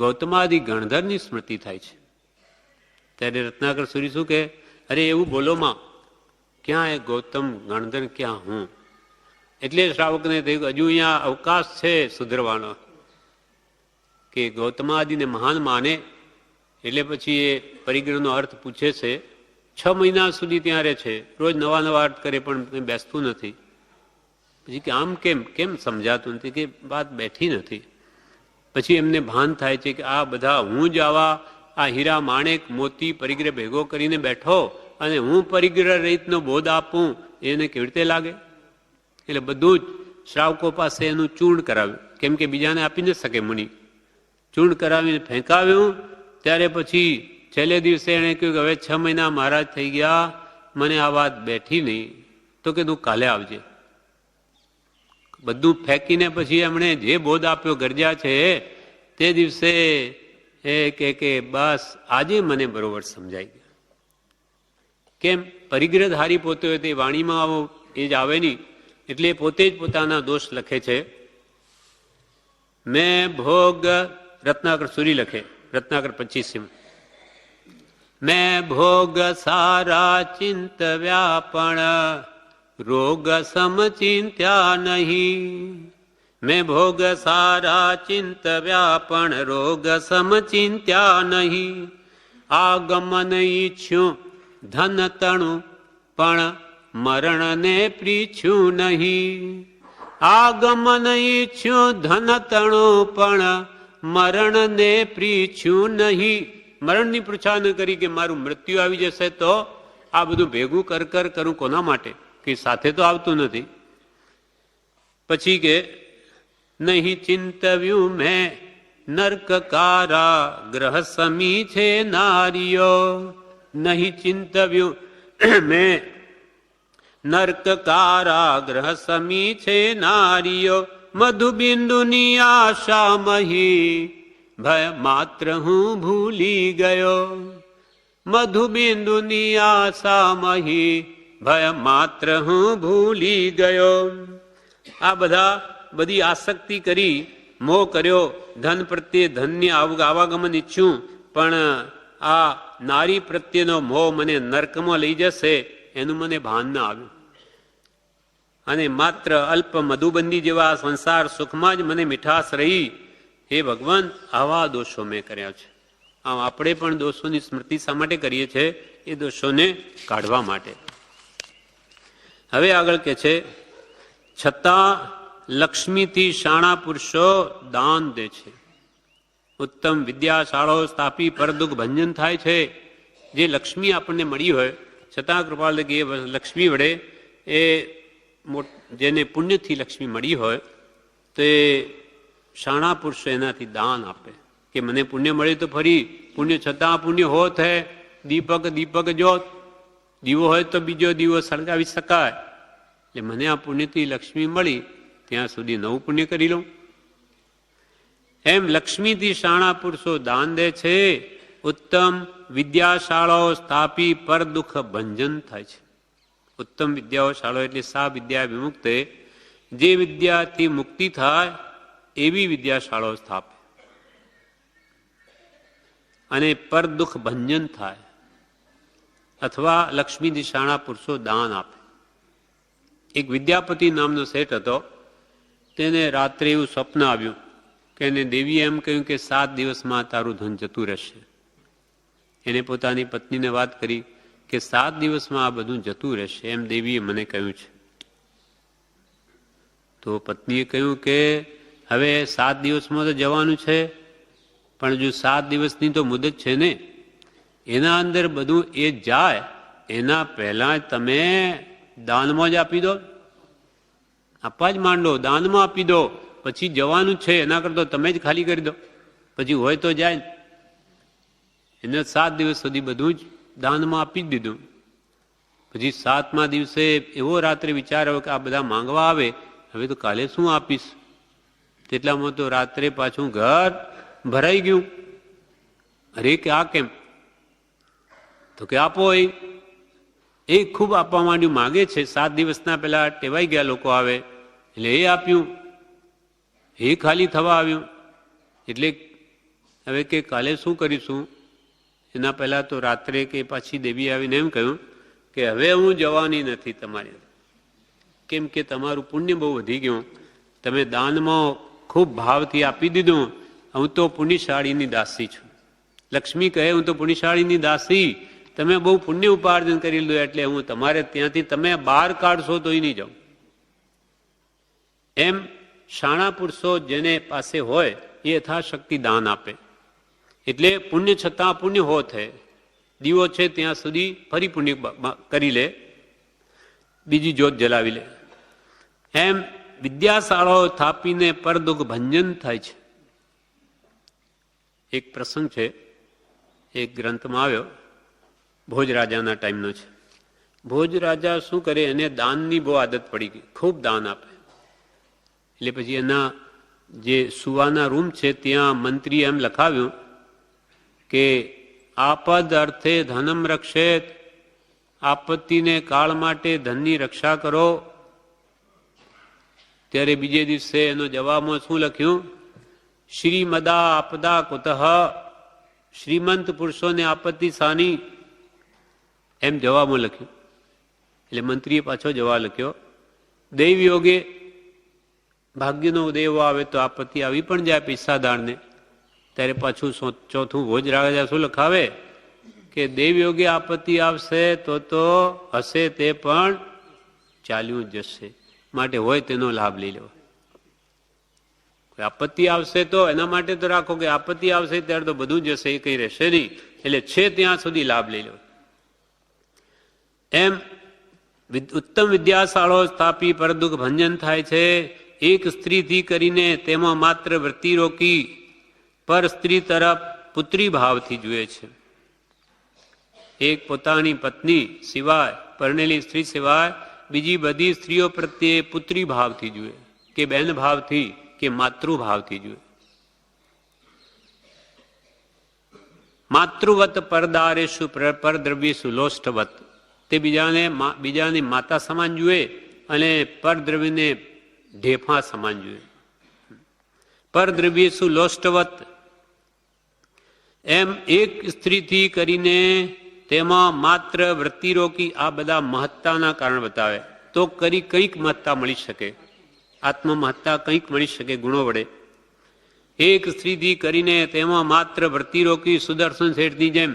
ગૌતમાદિ ગણધરની સ્મૃતિ થાય છે. ત્યારે રત્નાકર સુરી શું કે, અરે એવું બોલોમાં, ક્યાં એ ગૌતમ ગણધર, ક્યાં હું? એટલે શ્રાવકને થયું હજુ અહીંયા અવકાશ છે સુધરવાનો, કે ગૌતમાદિને મહાન માને. એટલે પછી એ પરિગ્રહનો અર્થ પૂછે છે. 6 મહિના સુધી ત્યાં રહે છે, રોજ નવા નવા અર્થ કરે, પણ બેસતું નથી. પછી કે આમ કેમ સમજાતું નથી? કે વાત બેઠી નથી. પછી એમને ભાન થાય છે કે આ બધા હું જ આ હીરા માણેક મોતી પરિગ્રહ ભેગો કરીને બેઠો અને હું પરિગ્રહ રહિતનો બોધ આપું, એને કેવી રીતે લાગે? એટલે બધું જ શ્રાવકો પાસે એનું ચૂર્ણ કરાવ્યું, કેમ કે બીજાને આપી ન શકે મુનિ. ચૂર્ણ કરાવીને ફેંકાવ્યું. ત્યારે પછી છેલ્લે દિવસે એણે કહ્યું કે હવે 6 મહિના મહારાજ થઈ ગયા, મને આ વાત બેઠી નહીં. તો કે તું કાલે આવજે. બધું ફેંકીને પછી એમણે જે બોધ આપ્યો ગરજા છે, તે દિવસે એ કે બસ આજે મને બરોબર સમજાઈ ગયા. કેમ? પરિગ્રહધારી પોતે હોય તે વાણીમાં આવો એ જ આવે નહીં. એટલે પોતે જ પોતાના દોષ લખે છે. મેં ભોગ, રત્નાકર સુરી લખે, રત્નાકર 25. મેં ભોગ સારા ચિંતવ્યા પણ રોગ સમચિંત્યા નહીં. મેં ભોગ સારા ચિંતવ્યા પણ રોગ સમચિંત્યા નહીં. આગમન ઈચ્છ્યું ધન તણું પણ મરણને પ્રીછ્યું નહીં. આગમન ઈચ્છ્યું ધન તણું પણ મરણને પ્રીછ્યું નહીં. મરણની પૃચ્છા ન કરી કે મારું મૃત્યુ આવી જશે તો આ બધું ભેગું કરું કોના માટે? કે સાથે તો આવતું નથી. પછી કે નહીં ચિંતવ્યું મેં નર્કકારા ગ્રહ સમી છે નારીઓ. નહીં ચિંતવ્યું મેં નર્કકારા ગ્રહ સમી છે નારીઓ. મધુબિંદુની આશા મહી ભય માત્ર હું ભૂલી ગયો. મધુબિંદુની આશા મહી ભય માત્ર હું ભૂલી ગયો. આ બધી આસક્તિ કરી, મોહ કર્યો, ધન પ્રત્યે ધનની આવાગમન ઈચ્છ્યું, પણ આ નારી પ્રત્યેનો મોહ મને નર્કમાં લઈ જશે એનું મને ભાન ના આવ્યું. અને માત્ર અલ્પ મધુબંધી જેવા સંસાર સુખમાં જ મને મીઠાશ રહી. હે ભગવાન, આવા દોષો મેં કર્યા છે. આમ આપણે પણ દોષોની સ્મૃતિ શા માટે કરીએ છીએ? એ દોષોને કાઢવા માટે. હવે આગળ કે છે, છતાં લક્ષ્મીથી શાણા પુરુષો દાન દે છે. ઉત્તમ વિદ્યાશાળાઓ સ્થાપી પર દુઃખ ભંજન થાય છે. જે લક્ષ્મી આપણને મળી હોય છતાં કૃપાળ કે એ લક્ષ્મી વડે એ જેને પુણ્યથી લક્ષ્મી મળી હોય તો એ શાણા પુરુષો એનાથી દાન આપે કે મને પુણ્ય મળે તો ફરી પુણ્ય છતાં પુણ્ય હોત હે. દીપક જોત, દીવો હોય તો બીજો દીવો સળગાવી શકાય. એટલે મને આ પુણ્યથી લક્ષ્મી મળી, ત્યાં સુધી નવું પુણ્ય કરી લઉં. એમ લક્ષ્મીથી શાણા પુરુષો દાન દે છે. ઉત્તમ વિદ્યાશાળાઓ સ્થાપી પર દુઃખ ભંજન થાય છે. ઉત્તમ વિદ્યાઓ શાળાઓ એટલે સા વિદ્યા વિમુક્તે, જે વિદ્યાથી મુક્તિ થાય એવી વિદ્યાશાળાઓ સ્થાપે અને પર દુઃખ ભંજન થાય. અથવા લક્ષ્મીથી શાણા પુરુષો દાન આપે. એક વિદ્યાપતિ નામનો શેઠ હતો. તેને રાત્રે એવું સ્વપ્ન આવ્યું કે એને દેવીએ એમ કહ્યું કે 7 દિવસમાં તારું ધન જતું રહેશે. એને પોતાની પત્નીને વાત કરી કે 7 દિવસમાં આ બધું જતું રહેશે એમ દેવીએ મને કહ્યું છે. તો પત્નીએ કહ્યું કે હવે 7 દિવસમાં તો જવાનું છે, પણ જો 7 દિવસની તો મુદત છે ને, એના અંદર બધું એ જાય એના પહેલા તમે દાનમાં જ આપી દો. આપવા જ માંડો, દાનમાં આપી દો. પછી જવાનું છે એના કરતા તમે જ ખાલી કરી દો, પછી હોય તો જાય. એને 7 દિવસ સુધી બધું જ દાનમાં આપી જ દીધું. પછી 7મા દિવસે એવો રાત્રે વિચાર આવ્યો કે આ બધા માંગવા આવે, હવે તો કાલે શું આપીશ. તેટલામાં તો રાત્રે પાછું ઘર ભરાઈ ગયું. અરે કે આ કેમ? તો કે આપો. એ ખૂબ આપવા માંડ્યું, માગે છે. 7 દિવસના પહેલા ટેવાઈ ગયા લોકો આવે એટલે એ આપ્યું, એ ખાલી થવા આવ્યું. એટલે હવે કે કાલે શું કરીશું? એના પહેલા તો રાત્રે કે પાછી દેવી આવીને એમ કહ્યું કે હવે હું જવાની નથી તમારી, કેમ કે તમારું પુણ્ય બહુ વધી ગયું, તમે દાનમાં ખૂબ ભાવથી આપી દીધું. હું તો પુણ્યશાળીની દાસી છું. લક્ષ્મી કહે હું તો પુણ્યશાળીની દાસી, તમે બહુ પુણ્ય ઉપાર્જન કરી લો એટલે હું તમારે ત્યાંથી તમે બહાર કાઢશો તો નહીં જાઉં. એમ શાણા પુરુષો જેને પાસે હોય એ યથાશક્તિ દાન આપે. એટલે પુણ્ય છતાં પુણ્ય હો થાય. દીવો છે ત્યાં સુધી ફરી પુણ્ય કરી લે, બીજી જ્યોત જલાવી લે. એમ વિદ્યાશાળાઓ સ્થાપીને પર દુઃખ ભંજન થાય છે. એક પ્રસંગ છે, એક ગ્રંથમાં આવ્યો, ભોજ રાજાના ટાઈમનો છે. ભોજ રાજા શું કરે, એને દાનની બહુ આદત પડી ગઈ, ખૂબ દાન આપે. એટલે પછી એના જે સુવાના રૂમ છે ત્યાં મંત્રીએ એમ લખાવ્યું કે આપદ અર્થે ધનમ રક્ષેત, આપત્તિને કાળ માટે ધનની રક્ષા કરો. ત્યારે બીજે દિવસે એનો જવાબમાં શું લખ્યું? શ્રીમદા આપદા કુતઃ, શ્રીમંત પુરુષોને આપત્તિ સાની, એમ જવાબમાં લખ્યું. એટલે મંત્રીએ પાછો જવાબ લખ્યો, દૈવ યોગે ભાગ્યનો ઉદય આવે તો આપત્તિ આવી પણ જાય પૈસાદારને. ત્યારે પાછું ચોથું ભોજ રાજા શું લખાવે કે દેવ યોગે આપત્તિ આવશે તો હશે તે પણ ચાલ્યું જશે, માટે હોય તેનો લાભ લઈ લેવો. આપત્તિ આવશે તો એના માટે તો રાખો કે આપત્તિ આવશે ત્યારે તો બધું જશે, એ કઈ રહેશે નહીં. એટલે છે ત્યાં સુધી લાભ લઈ લેવો. એમ ઉત્તમ વિદ્યાશાળાઓ સ્થાપી પર દુઃખ ભંજન થાય છે. એક સ્ત્રીથી કરીને તેમાં માત્ર વૃત્તિ રોકી પર સ્ત્રી તરફ પુત્રી ભાવથી જુએ છે. એક પોતાની પત્ની સિવાય, પરણેલી સ્ત્રી સિવાય બીજી બધી સ્ત્રીઓ પ્રત્યે પુત્રી ભાવથી જુએ કે બહેન ભાવથી કે માતૃભાવથી જુએ. માતૃવત પરદારેશુ પરદ્રવ્યેશુ લોષ્ટવત, તે બીજાની માતા સમાન જુએ અને પરદ્રવ્યને ઢેફા સમાન જુએ. પરદ્રવ્ય શું લોષ્ટવત, એમ એક સ્ત્રીથી કરીને તેમાં માત્ર વૃત્તિરોકી આ બધા મહત્તાના કારણ બતાવે તો કરી કંઈક મહત્તા મળી શકે, આત્મમહત્તા કંઈક મળી શકે ગુણો વડે. એક સ્ત્રીથી કરીને તેમાં માત્ર વૃત્તિરોકી સુદર્શન શેઠની જેમ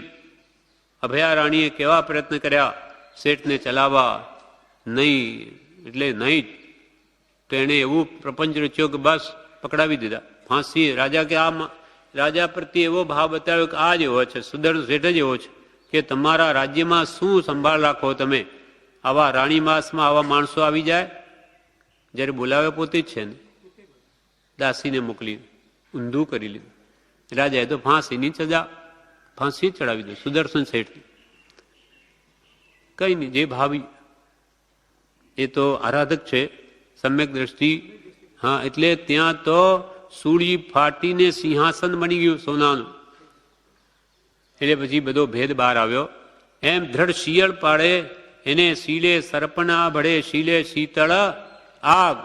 અભયારાણીએ કેવા પ્રયત્ન કર્યા શેઠને ચલાવવા, નહીં એટલે નહીં તો એણે એવું પ્રપંચ રચ્યો કે બસ પકડાવી દીધા, ફાંસી. રાજા કે આ રાજા પ્રત્યે એવો ભાવ બતાવ્યો કે આ જ એવો છે, સુદર્શન શેઠ જ એવો છે કે તમારા રાજ્યમાં શું સંભાળ રાખો તમે, આવા રાણીમાસમાં આવા માણસો આવી જાય. જ્યારે બોલાવે પોતે જ છે ને, દાસીને મોકલી ઊંધું કરી લીધું. રાજાએ તો ફાંસીની સજા, ફાંસી ચડાવી દે સુદર્શન શેઠ. કઈ નહીં, જે ભાવી એ તો આરાધક છે, સમ્યક દ્રષ્ટિ. હા, એટલે ત્યાં તો સૂળી ફાટીને સિંહાસન બની ગયું સોનાનું. એટલે પછી બધો ભેદ બહાર આવ્યો. એમ દ્રઢ શિયળ પાડે એને શીલે સર્પના ભળે, શીલે શીતળ આગ,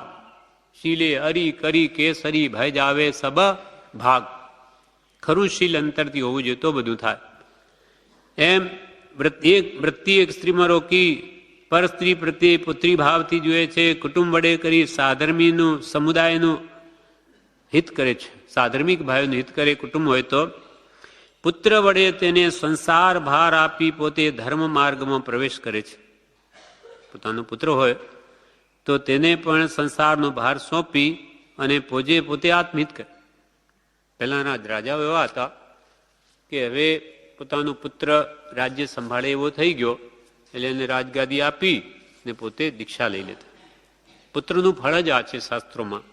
શીલે અરી કરી કેસરી ભય જાવે સબ ભાગ. ખરું શીલ અંતરથી હોવું જોઈએ તો બધું થાય. એમ વૃત્તિ એક સ્ત્રીમાં રોકી પર સ્ત્રી પ્રત્યે પુત્રી ભાવથી જુએ છે, કુટુંબ વડે કરી સાધર્મીનું સમુદાયનું હિત કરે છે, સાધર્મિક ભાઈઓનું હિત કરે કુટુંબ હોય તો. પુત્ર વડે તેને સંસાર ભાર આપી પોતે ધર્મ માર્ગમાં પ્રવેશ કરે છે. પોતાનો પુત્ર હોય તો તેને પણ સંસારનો ભાર સોંપી અને પોતે આત્મહિત કરે. પહેલાના રાજાઓ એવા હતા કે હવે પોતાનો પુત્ર રાજ્ય સંભાળે એવો થઈ ગયો એટલે એને રાજગાદી આપી ને પોતે દીક્ષા લઈ લેતા. પુત્રનું ફળ જ આ છે શાસ્ત્રોમાં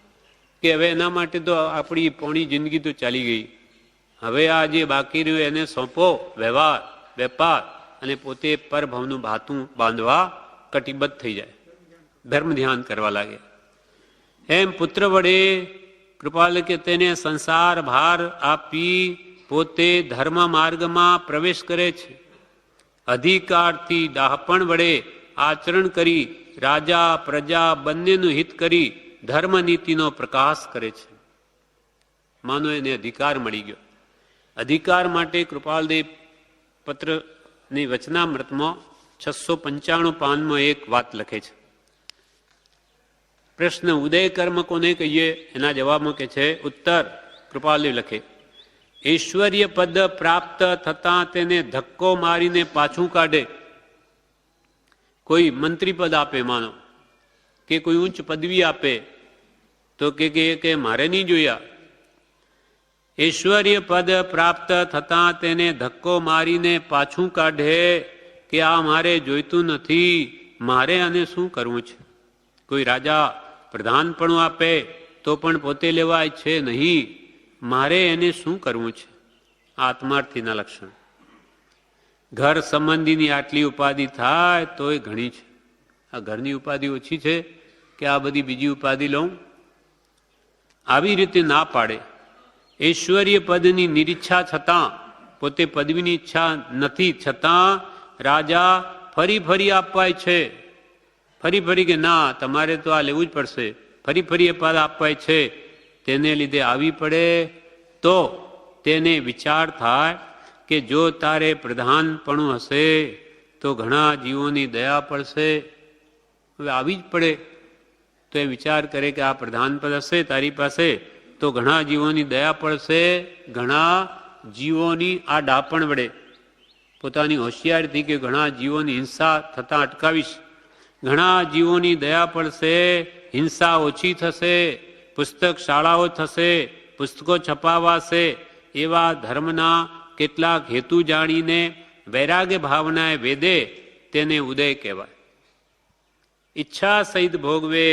કે હવે એના માટે તો આપણી પોણી જિંદગી તો ચાલી ગઈ, હવે આ જે બાકી રહ્યું એને સોંપો વ્યવહાર વેપાર અને પોતે પરભવનું ભાતું બાંધવા કટિબદ્ધ થઈ જાય, ધર્મ ધ્યાન કરવા લાગે. એમ પુત્ર વડે કૃપાલ કે તેને સંસાર ભાર આપી પોતે ધર્મ માર્ગમાં પ્રવેશ કરે છે. અધિકારથી ડાહપણ વડે આચરણ કરી રાજા પ્રજા બંનેનું હિત કરી ધર્મ નીતિનો પ્રકાશ કરે છે. માનો એને અધિકાર મળી ગયો. અધિકાર માટે કૃપાલદેવ પત્રની વચનામૃતમાં 695 પાનમાં એક વાત લખે છે. પ્રશ્ન ઉદય કર્મ કોને કહીએ એના જવાબમાં કે છે ઉત્તર કૃપાલદેવ લખે, ઐશ્વર્ય પદ પ્રાપ્ત થતા તેને ધક્કો મારીને પાછું કાઢે. કોઈ મંત્રી પદ આપે માનો કે કોઈ ઉચ્ચ પદવી આપે તો કે મારે નહીં જોયા. ઐશ્વર્ય પદ પ્રાપ્ત થતા તેને ધક્કો મારીને પાછું કાઢે કે આ મારે જોઈતું નથી, મારે આને શું કરવું છે. કોઈ રાજા પ્રધાનપણું આપે તો પણ પોતે લેવાય છે નહીં, મારે એને શું કરવું છે. આત્માર્થીના લક્ષણ. ઘર સંબંધીની આટલી ઉપાધિ થાય તોય ઘણી છે. આ ઘરની ઉપાધિ ઓછી છે કે આ બધી બીજી ઉપાધિ લઉં, આવી રીતે ના પાડે. ઐશ્વર્ય પદની નિરીચ્છા છતાં, પોતે પદવીની ઈચ્છા નથી છતાં રાજા ફરી ફરી આપવાય છે. ફરી ફરી કે ના તમારે તો આ લેવું જ પડશે, ફરી ફરી એ પદ આપવાય છે. તેને લીધે આવી પડે તો તેને વિચાર થાય કે જો તારે પ્રધાનપણું હશે તો ઘણા જીવોની દયા પડશે. હવે આવી જ પડે તો એ વિચાર કરે કે આ પ્રધાનપદ હશે તારી પાસે તો ઘણા જીવોની દયા પડશે, ઘણા જીવોની આ ડાપણ વડે પોતાની હોશિયારીથી કે ઘણા જીવોની હિંસા થતાં અટકાવીશ, ઘણા જીવોની દયા પડશે, હિંસા ઓછી થશે, પુસ્તક શાળાઓ થશે, પુસ્તકો છપાવાશે. એવા ધર્મના કેટલાક હેતુ જાણીને વૈરાગ્ય ભાવનાએ વેદે તેને ઉદય કહેવાય. ઈચ્છા સહિત ભોગવે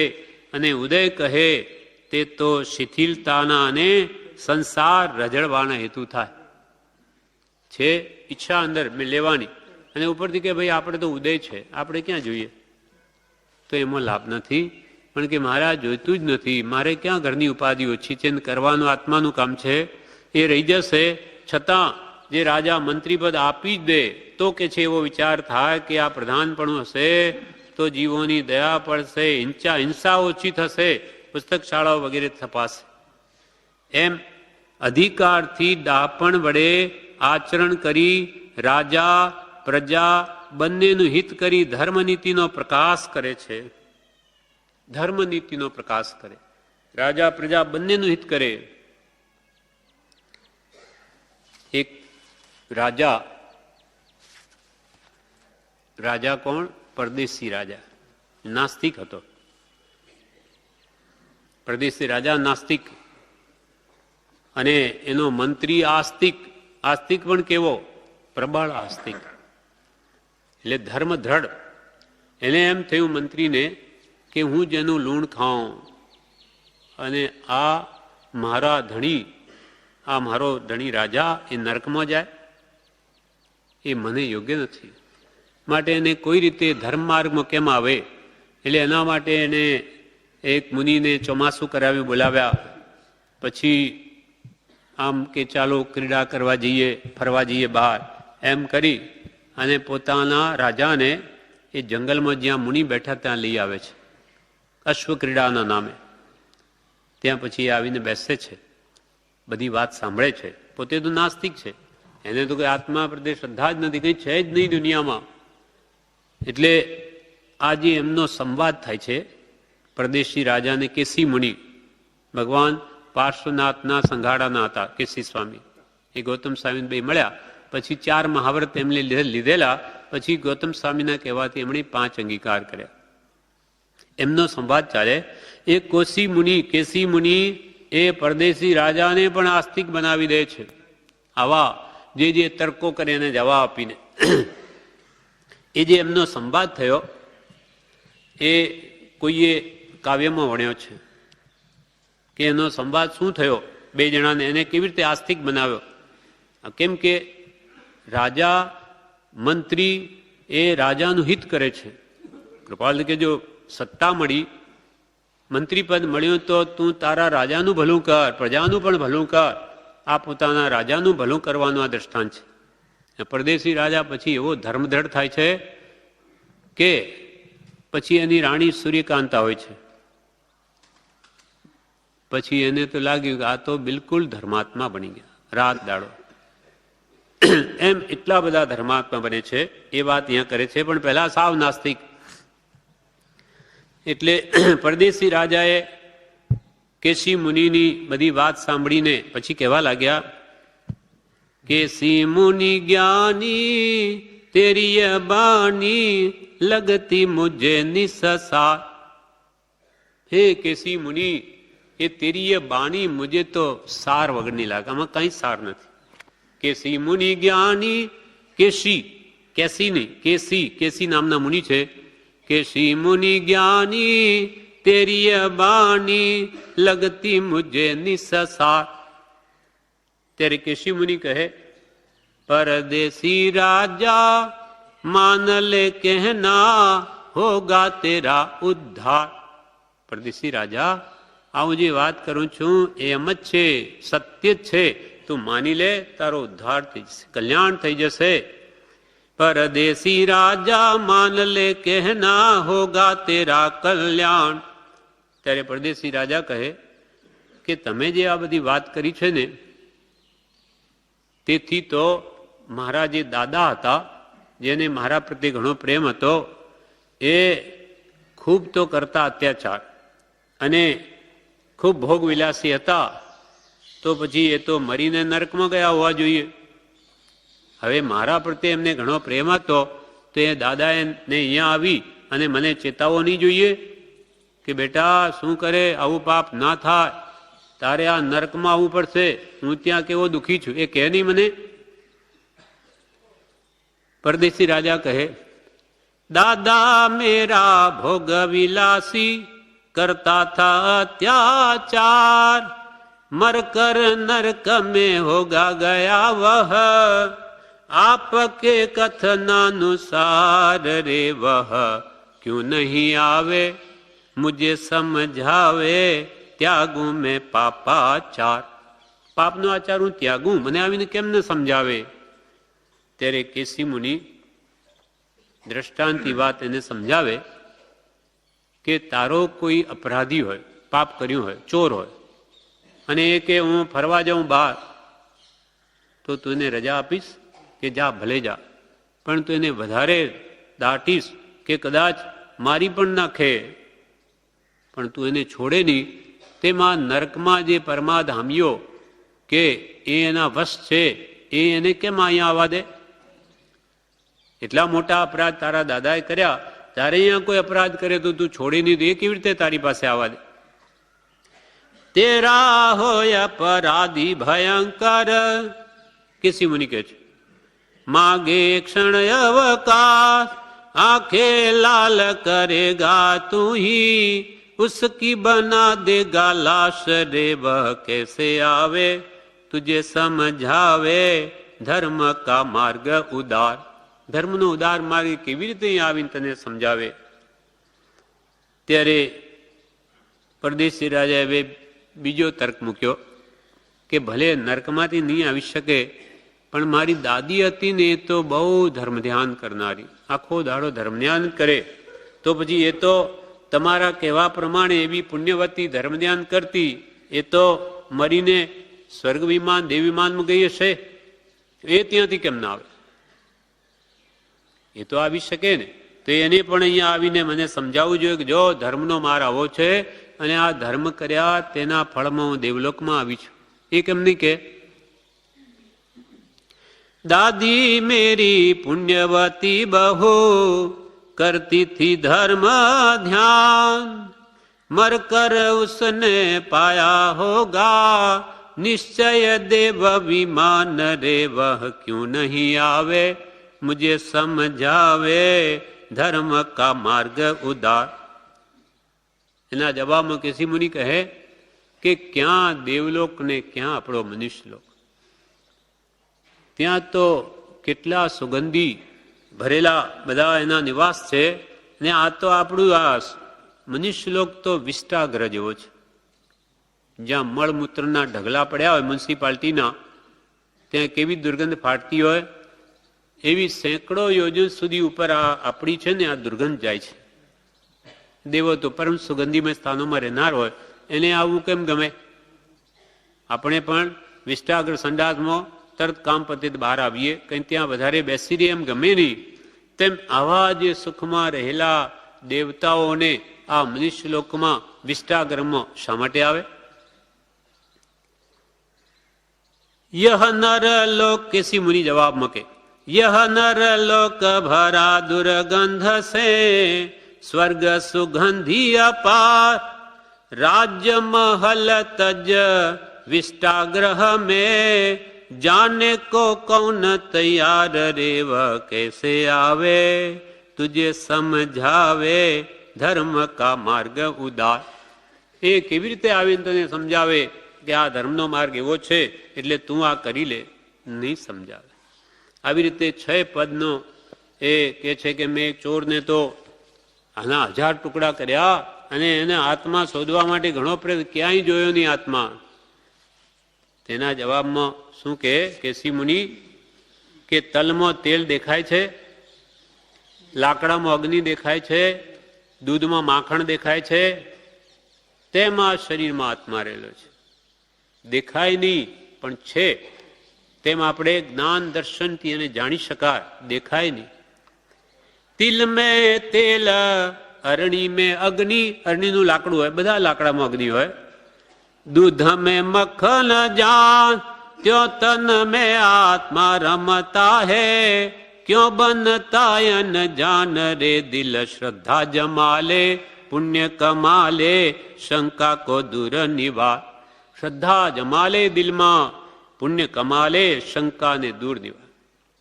અને ઉદય કહે તે તો શિથિલતાના અને સંસાર રજળવાના હેતુ થાય છે. ઈચ્છા અંદર લેવાની અને ઉપરથી કે ભાઈ આપણે તો ઉદય છે, આપણે ક્યાં જોઈએ, તો એમાં લાભ નથી. પણ કે મારે આ જોઈતું જ નથી, મારે ક્યાં ઘરની ઉપાધિ ઓછી છે, કરવાનું આત્માનું કામ છે, એ રહી જશે. છતાં જે રાજા મંત્રીપદ આપી જ દે તો કે છે એવો વિચાર થાય કે આ પ્રધાનપણું હશે તો જીવોની દયા પડશે, હિંસા ઓછી થશે, પુસ્તક શાળાઓ વગેરે તપાસે. એમ અધિકારથી ડાપણ વડે આચરણ કરી રાજા પ્રજા બંનેનું હિત કરી ધર્મનીતિનો પ્રકાશ કરે છે. ધર્મનીતિનો પ્રકાશ કરે, રાજા પ્રજા બંનેનું હિત કરે. એક રાજા કોણ? પરદેશી રાજા, નાસ્તિક હતો. પરદેશી રાજા નાસ્તિક અને એનો મંત્રી આસ્તિક. આસ્તિક પણ કેવો? પ્રબળ આસ્તિક, એટલે ધર્મ દ્રઢ. એને એમ થયું મંત્રીને કે હું જેનું લૂણ ખાઉં અને આ મારા ધણી, આ મારો ધણી રાજા એ નરકમાં જાય, એ મને યોગ્ય નથી. માટે એને કોઈ રીતે ધર્મ માર્ગમાં કેમ આવે? એટલે એના માટે એને એક મુનિને ચોમાસું કરાવી બોલાવ્યા. પછી આમ કે ચાલો ક્રીડા કરવા જઈએ, ફરવા જઈએ બહાર, એમ કરી અને પોતાના રાજાને એ જંગલમાં જ્યાં મુનિ બેઠા ત્યાં લઈ આવે છે, અશ્વ ક્રીડાના નામે. ત્યાં પછી આવીને બેસે છે, બધી વાત સાંભળે છે. પોતે તો નાસ્તિક છે, એને તો કોઈ આત્મા પ્રત્યે શ્રદ્ધા જ નથી, કંઈ છે જ નહીં દુનિયામાં. એટલે આ જે એમનો સંવાદ થાય છે, પરદેશી રાજાને કેસી મુનિ, ભગવાન પાર્શ્વનાથના સંઘાડાના હતા કેસી સ્વામી, એ ગૌતમ સ્વામી બે મળ્યા. પછી 4 મહાવ્રત એમને લીધેલા. પછી ગૌતમ સ્વામીના કહેવાથી એમણે 5 અંગીકાર કર્યા. એમનો સંવાદ ચાલે. એ કેસી મુનિ એ પરદેશી રાજાને પણ આસ્તિક બનાવી દે છે, આવા જે તર્કો કરે એને જવાબ આપીને. એ જે એમનો સંવાદ થયો એ કોઈએ કાવ્યમાં વણ્યો છે કે એનો સંવાદ શું થયો, 2 જણાને એને કેવી રીતે આસ્તિક બનાવ્યો. કેમ કે રાજા મંત્રી એ રાજાનું હિત કરે છે. કૃપાલ કે જો સત્તા મળી, મંત્રીપદ મળ્યું તો તું તારા રાજાનું ભલું કર, પ્રજાનું પણ ભલું કર. આ પોતાના રાજાનું ભલું કરવાનું આ દ્રષ્ટાંત છે. પરદેશી રાજા પછી એવો ધર્મદ્રઢ થાય છે કે પછી એની રાણી સૂર્યકાંતા હોય છે. પછી એને તો લાગ્યું કે આ તો બિલકુલ ધર્માત્મા બની ગયા, રાત દાડો. એમ એટલા બધા ધર્માત્મા બને છે, એ વાત અહીંયા કરે છે. પણ પહેલા સાવ નાસ્તિક. એટલે પરદેશી રાજાએ કેસી મુનિની બધી વાત સાંભળીને પછી કહેવા લાગ્યા, કેસી મુનિ જ્ઞાની તેરી બાણી લગતી મુझे નિસસાર. હે કેસી મુનિ, એ તેરી બાણી મુझे તો સાર વગરની લાગે, આમાં કઈ સાર નથી. કેસી મુનિ જ્ઞાની, કેસી નામના મુનિ છે. કેસી મુનિ જ્ઞાની તેરી બાણી લગતી મુझे નિસસાર. ત્યારે કેસી મુનિ કહે, પરદેશી રાજા માન લે કહેના હોગા તેરા ઉદ્ધાર. પરદેશી રાજા, આવું જે વાત કરું છું એ એમ જ છે, સત્ય જ છે, તું માની લે, તારો ઉદ્ધાર થઈ જશે, કલ્યાણ થઈ જશે. પરદેશી રાજા માન લે કહેના હોગા તેરા કલ્યાણ. ત્યારે પરદેશી રાજા કહે કે તમે જે આ બધી વાત કરી છે ને, તેથી તો મારા જે દાદા હતા, જેને મારા પ્રત્યે ઘણો પ્રેમ હતો, એ ખૂબ તો કરતા અત્યાચાર અને ખૂબ ભોગવિલાસી હતા. તો પછી એ તો મરીને નરકમાં ગયા હોવા જોઈએ. હવે મારા પ્રત્યે એમને ઘણો પ્રેમ હતો, તો એ દાદાએ ને અહીંયા આવી અને મને ચેતાવવો નહીં જોઈએ કે બેટા શું કરે, આવું પાપ ના થાય, તારે આ નરકમાં આવવું પડશે, હું ત્યાં કેવો દુઃખી છું, એ કહે નહીં મને. પરદેશી રાજા કહે, દાદા મેરા ભોગ વિલાસી કરતા થા અત્યાચાર, मर कर नरक में होगा गया वह, आपके कथनानुसार रे वह, क्यों नहीं आवे मुझे समझावे, त्यागू में पापाचार. પાપનો આચાર હું ત્યાગું, મને આવીને કેમ ન સમજાવે. ત્યારે કેસી મુનિ દ્રષ્ટાંતની વાત એને સમજાવે કે તારો કોઈ અપરાધી હોય, પાપ કર્યું હોય, ચોર હોય, અને એ કે હું ફરવા જાઉં બહાર, તો તું એને રજા આપીશ કે જા ભલે જા, પણ તું એને વધારે દાટીશ કે કદાચ મારી પણ નાખે, પણ તું એને છોડે નહીં. તેમાં નરકમાં જે પરમાધામીઓ કે એ એના વશ છે, એ એને કેમ અહીંયા આવવા દે? એટલા મોટા અપરાધ તારા દાદાએ કર્યા, તારે અહીંયા કોઈ અપરાધ કરે તો તું છોડી નહીં, એ કેવી રીતે તારી પાસે આવવા દે? તેરા હોય અપરાધી ભયંકર, કેસી મુનિ કહે છે, માગે ક્ષણ અવકાશ આંખે લાલ કરેગા તું હી, ઉસકી બના દેગા લાશ રે વહ કેસે આવે, તુજે સમજાવે ધર્મ કા માર્ગ ઉદાર. ધર્મનો ઉદાર માર્ગ કેવી રીતે અહીં આવીને તને સમજાવે? ત્યારે પરદેશી રાજાએ બીજો તર્ક મૂક્યો કે ભલે નર્કમાંથી નહીં આવી શકે, પણ મારી દાદી હતી ને એ તો બહુ ધર્મ ધ્યાન કરનારી, આખો દાડો ધર્મ ધ્યાન કરે, તો પછી એ તો તમારા કહેવા પ્રમાણે એવી પુણ્યવતી ધર્મ ધ્યાન કરતી, એ તો મરીને સ્વર્ગ વિમાન દેવ વિમાનમાં ગઈ હશે, એ ત્યાંથી કેમ ના આવે? એ તો આવી શકે ને. તો એને પણ અહીંયા આવીને મને સમજાવવું જોઈએ કે જો ધર્મનો માર આવો છે, અને આ ધર્મ કર્યા તેના ફળમાં હું દેવલોકમાં આવી છું. એ કેમ નહીં કે દાદી મેરી પુણ્યવતી બહુ કરતી થી ધર્મ ધ્યાન, મર કર ઉસને પાયા હોગા નિશ્ચય દેવ વિમાન રે વહ ક્યું નહીં આવે, મુझे સમજાવે ધર્મ કા માર્ગ ઉદાર. એના જવાબમાં કેસી મુનિ કહે કે ક્યાં દેવલોક ને ક્યાં આપણો મનુષ્યલોક? ત્યાં તો કેટલા સુગંધી ભરેલા બધા એના નિવાસ છે, ને આ તો આપણું આ મનુષ્યલોક તો વિષ્ટાગ્રહ જેવો છે, જ્યાં મળમૂત્રના ઢગલા પડ્યા હોય મ્યુનિસિપાલિટીના, ત્યાં કેવી દુર્ગંધ ફાટતી હોય, એવી સેંકડો યોજન સુધી ઉપર આ આપણી છે ને આ દુર્ગંધ જાય છે. દેવો તો પરમ સુગંધીમય સ્થાનોમાં રહેનાર હોય, એને આવવું કેમ ગમે? આપણે પણ વિષ્ટાગ્ર સંડાસમાં તરત કામ પતે બહાર આવીએ, કંઈ ત્યાં વધારે બેસી રહી એમ ગમે નહીં. તેમ આવા જે સુખમાં રહેલા દેવતાઓને આ મનુષ્યલોકમાં વિષ્ટાગ્રમાં શા માટે આવે? યહ નર લોક, કેસી મુનિ જવાબમાં કે યહ નર લોક ભરા દુર્ગંધ સે સ્વર્ગ સુગંધી અપાર, રાજ્ય મહલ તજ વિષ્ટાગ્રહ में जाने को कौन तैयार रे वह कैसे आवे, तुझे समझावे धर्म का मार्ग उदार. એ કેવી રીતે આવીને તને સમજાવે કે આ ધર્મનો માર્ગ એવો છે, એટલે તું આ કરી લે? નહીં સમજાવે. આવી રીતે 6 પદનો એ કે છે કે મેં ચોરને તો આના 1000 ટુકડા કર્યા, અને એને આત્મા શોધવા માટે ઘણો પ્રયત્ન, ક્યાંય જોયો નહીં આત્મા. તેના જવાબમાં શું કે કેસી મુનિ કે તલમાં તેલ દેખાય છે, લાકડામાં અગ્નિ દેખાય છે, દૂધમાં માખણ દેખાય છે, તેમાં શરીરમાં આત્મા રહેલો છે. દેખાય નહીં પણ છે, તેમ આપણે જ્ઞાન દર્શનથી એને જાણી શકાય, દેખાય નહીં. તિલ મેં તેલ અરણી મેં અગ્નિ, અરણીનું લાકડું હોય, બધા લાકડામાં અગ્નિ હોય. दूध में मक्खन जान त्यों तन में आत्मा रमता है, क्यों बनता न जान रे दिल श्रद्धा जमाले पुण्य कमाले शंका को दूर निवार. શ્રદ્ધા જમાલે દિલમાં, પુણ્ય કમાલે શંકાને દૂર નિવાર.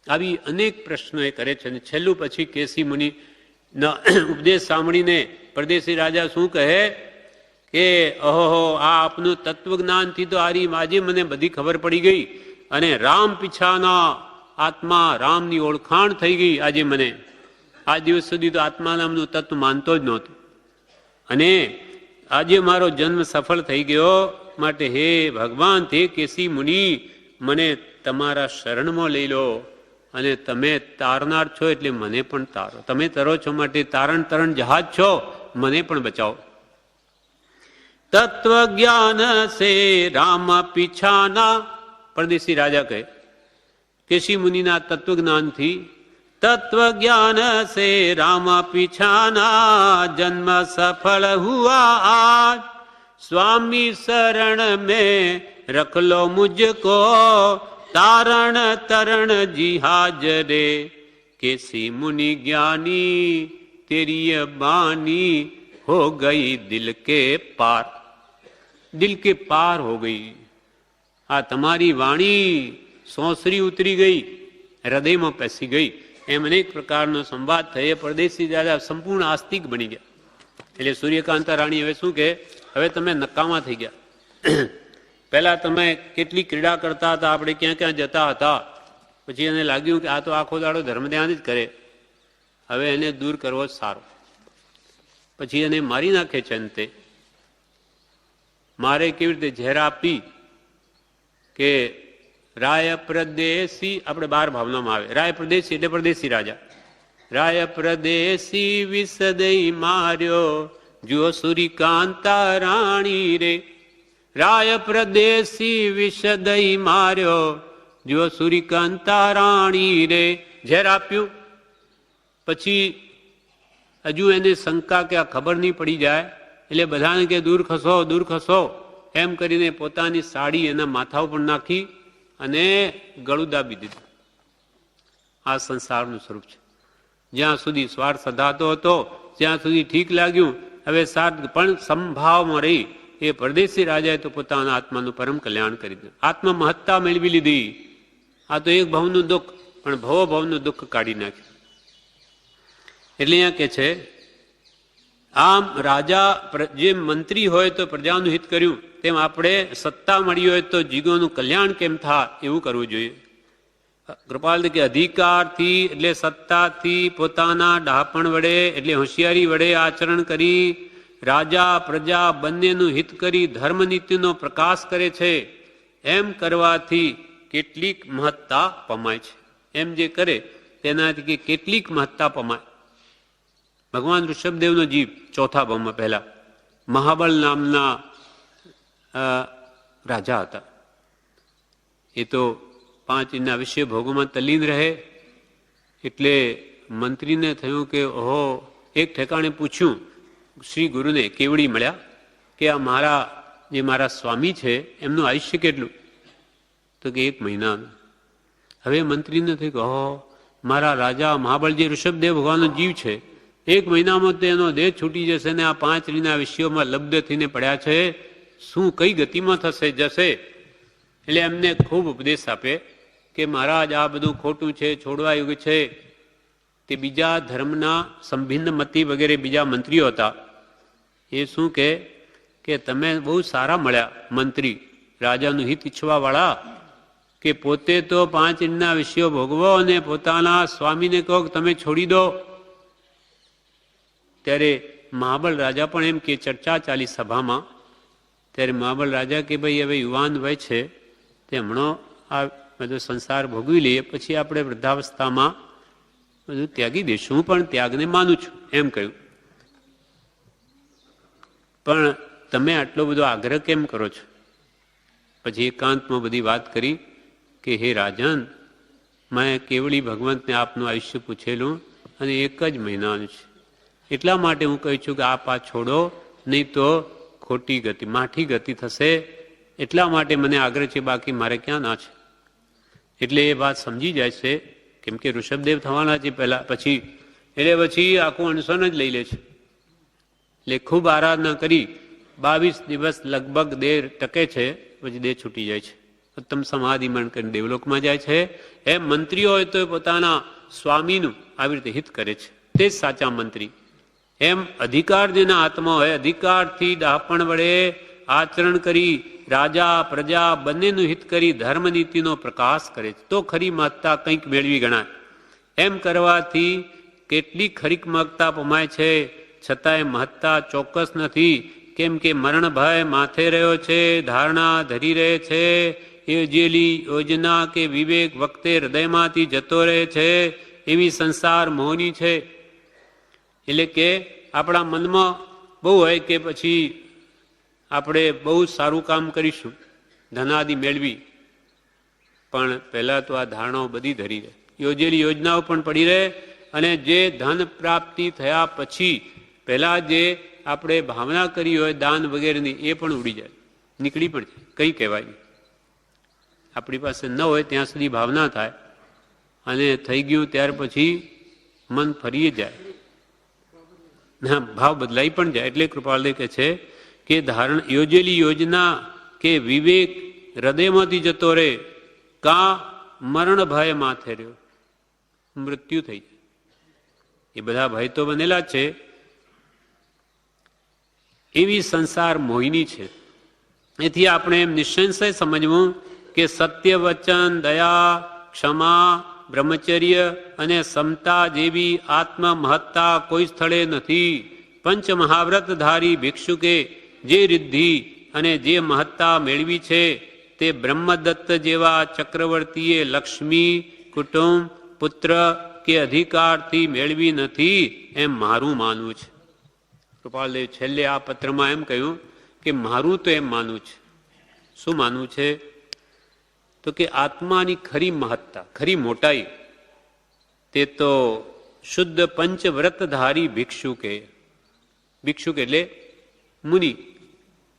આવી અનેક પ્રશ્નો એ કરે છે. અને છેલ્લું પછી કેસી મુનિના ઉપદેશ સાંભળીને પરદેશી રાજા શું કહે કે ઓહો, આ આપનું તત્વજ્ઞાનથી તો આરી આજે મને બધી ખબર પડી ગઈ, અને રામ પીછાના આત્મા રામની ઓળખાણ થઈ ગઈ આજે મને. આ દિવસ સુધી તો આત્મા નામનું તત્વ માનતો જ નહોતો, અને આજે મારો જન્મ સફળ થઈ ગયો. માટે હે ભગવાન, તે કેસી મુનિ મને તમારા શરણમાં લઈ લો, અને તમે તારનાર છો એટલે મને પણ તારો. તમે તરો છો માટે તરણ જહાજ છો, મને પણ બચાવો. તત્વ જ્ઞાન સે રામ પીછાના, પરદેશી રાજા કહે કેશી મુનિના તત્વજ્ઞાનથી, તત્વ જ્ઞાન સે રામ પીછાના જન્મ સફળ હુઆ આજ, સ્વામી શરણ में रख लो मुझको तारण तरण जिहाज रे, कैसी मुनि ज्ञानी तेरी बानी हो गई दिल के पार. દિલ કે પાર હો ગઈ. આ તમારી વાણી સોસરી ઉતરી ગઈ, હૃદયમાં પેસી ગઈ. એમ અનેક પ્રકારનો સંવાદ થયે પરદેશી દાદા સંપૂર્ણ આસ્તિક બની ગયા. એટલે સૂર્યકાંતા રાણી હવે શું કે, હવે તમે નકામા થઈ ગયા. પહેલા તમે કેટલી ક્રીડા કરતા હતા, આપણે ક્યાં ક્યાં જતા હતા. પછી એને લાગ્યું કે આ તો આખો દાડો ધર્મ ધ્યાન જ કરે, હવે એને દૂર કરવો જ સારો. પછી એને મારી નાખે છે. અંતે મારે કેવી રીતે ઝેર આપી કે રાય પ્રદેશી, આપણે 12 ભાવનામાં આવે. રાય પ્રદેશી એટલે પરદેશી રાજા. રાય પ્રદેશી વિસદઈ માર્યો, જુઓ સૂર્યકાંતા રાણી રે. રાય પ્રદેશી વિસદઈ માર્યો, જુઓ સૂર્યકાંતા રાણી રે. ઝેર આપ્યું. પછી હજુ એને શંકા કે આ ખબર નહીં પડી જાય, એટલે બધાને કે દૂર ખસો દૂર ખસો, એમ કરીને પોતાની સાડી એના માથા ઉપર નાખી અને ગળું દાબી દીધું. આ સંસારનું સ્વરૂપ છે. જ્યાં સુધી સ્વાર્થ સધાતો હતો ત્યાં સુધી ઠીક લાગ્યું. હવે સ્વાર્થ પણ સંભાવમાં રહી એ પરદેશી રાજાએ તો પોતાના આત્માનું પરમ કલ્યાણ કરી દીધું. આત્મા મહત્તા મેળવી લીધી. આ તો એક ભવનું દુઃખ, પણ ભવો ભવનું દુઃખ કાઢી નાખ્યું. એટલે અહીંયા કે છે, આમ રાજા જે મંત્રી હોય તો પ્રજાનું હિત કર્યું, તેમ આપણે સત્તા મળી હોય તો જીવોનું કલ્યાણ કેમ થાય એવું કરવું જોઈએ. કૃપાલ કે અધિકારથી એટલે સત્તાથી પોતાના ડહાપણ વડે એટલે હોશિયારી વડે આચરણ કરી રાજા પ્રજા બંનેનું હિત કરી ધર્મનીતિનો પ્રકાશ કરે છે. એમ કરવાથી કેટલીક મહત્તા પમાય છે. એમ જે કરે તેનાથી કેટલીક મહત્તા પમાય. ભગવાન ઋષભદેવનો જીવ ચોથા ભાવમાં પહેલા મહાબળ નામના રાજા હતા. એ તો 5 ઇંચના વિષય ભોગોમાં તલ્લીન રહે. એટલે મંત્રીને થયું કે ઓહો, એક ઠેકાણે પૂછ્યું શ્રી ગુરુને, કેવડી મળ્યા કે આ મારા સ્વામી છે એમનું આયુષ્ય કેટલું? તો કે 1 મહિનાનું. હવે મંત્રીને થયું કે ઓહો, મારા રાજા મહાબળ જે ઋષભદેવ ભગવાનનો જીવ છે, 1 મહિનામાં તો એનો દેહ છૂટી જશે ને આ 5 રીના વિષયોમાં લબ્ધ થઈને પડ્યા છે, શું કઈ ગતિમાં થશે જશે? એટલે એમને ખૂબ ઉપદેશ આપે કે મહારાજ આ બધું ખોટું છે, છોડવા યોગ્ય છે. તે બીજા ધર્મના સંભિન્ન મતી વગેરે બીજા મંત્રીઓ હતા. એ શું કે તમે બહુ સારા મળ્યા મંત્રી, રાજાનું હિત ઈચ્છવા વાળા, કે પોતે તો 5 ઇંચના વિષયો ભોગવો અને પોતાના સ્વામીને કહો કે તમે છોડી દો. ત્યારે મહાબળ રાજા પણ એમ કે ચર્ચા ચાલી સભામાં. ત્યારે મહાબળ રાજા કે ભાઈ હવે યુવાન વય છે, તે હમણાં આ બધો સંસાર ભોગવી લઈએ, પછી આપણે વૃદ્ધાવસ્થામાં બધું ત્યાગી દઈશું. હું પણ ત્યાગને માનું છું એમ કહ્યું. પણ તમે આટલો બધો આગ્રહ કેમ કરો છો? પછી એકાંતમાં બધી વાત કરી કે હે રાજન, મેં કેવળી ભગવંતને આપનું આયુષ્ય પૂછેલું અને 1 જ મહિનાનું છે. એટલા માટે હું કહું છું કે આપ આ છોડો, નહીં તો ખોટી ગતિ માઠી ગતિ થશે. એટલા માટે મને આગ્રહ છે, બાકી મારે ક્યાં ના છે. એટલે એ વાત સમજી જાય છે, કેમ કે ઋષભદેવ થવાના છે પહેલા, પછી એટલે પછી આખું અનશન જ લઈ લે છે. એટલે ખૂબ આરાધના કરી 22 દિવસ લગભગ દેહ ટકે છે, પછી દેહ છૂટી જાય છે. ઉત્તમ સમાધિમણ કરીને દેવલોકમાં જાય છે. એમ મંત્રીઓ હોય તો પોતાના સ્વામીનું આવી રીતે હિત કરે છે, તે જ સાચા મંત્રી. એમ અધિકાર જેના હાથમાં હોય, અધિકારથી દાપણ વડે આચરણ કરી રાજા પ્રજા બંનેનું હિત કરી ધર્મનીતિનો પ્રકાશ કરે છે, તો ખરી મહત્તા કંઈક મેળવી ગણાય. એમ કરવાથી કેટલી ખરીક મહત્તા પમાય છે, છતાંય મહત્તા ચોક્કસ નથી. કેમ કે મરણ ભય માથે રહ્યો છે, ધારણા ધરી રહે છે, યોજેલી યોજના કે વિવેક વખતે હૃદયમાંથી જતો રહે છે એવી સંસાર મોહની છે. એટલે કે આપણા મનમાં બહુ હોય કે પછી આપણે બહુ સારું કામ કરીશું, ધનાદિ મેળવી, પણ પહેલાં તો આ ધારણાઓ બધી ધરી રહે, યોજેલી યોજનાઓ પણ પડી રહે, અને જે ધન પ્રાપ્તિ થયા પછી પહેલાં જે આપણે ભાવના કરી હોય દાન વગેરેની એ પણ ઉડી જાય, નીકળી પણ જાય, કંઈ કહેવાય નહીં. આપણી પાસે ન હોય ત્યાં સુધી ભાવના થાય, અને થઈ ગયું ત્યાર પછી મન ફરી જાય, ના ભાવ બદલાઈ પણ જાય. એટલે કૃપાલદેવ કહે છે કે ધારણ યોજેલી યોજના કે વિવેક હૃદયમાંથી જતો રહે, કા મરણ ભય માથે રહ્યો, મૃત્યુ થઈ જાય. એ બધા ભય તો બનેલા છે. એવી સંસાર મોહિની છે. એથી આપણે એમ નિસંશય સમજવું કે સત્ય વચન, દયા, ક્ષમા, બ્રહ્મચર્ય અને સમતા જેવી આત્મ મહત્તા કોઈ સ્થળે નથી. પંચ મહાવ્રતધારી ભિક્ષુકે જે રિદ્ધિ અને જે મહત્તા મેળવી છે તે બ્રહ્મદત્ત જેવા ચક્રવર્તીએ લક્ષ્મી, કુટુંબ, પુત્ર કે અધિકારથી મેળવી નથી, એમ મારું માનવું છે. કૃપાલદેવ છેલ્લે આ પત્રમાં એમ કહ્યું કે મારું તો એમ માનવું છે. શું માનવું છે? તો કે આત્માની ખરી મહત્તા, ખરી મોટાઈ તે તો શુદ્ધ પંચવ્રતધારી ભિક્ષુકે, ભિક્ષુક એટલે મુનિ,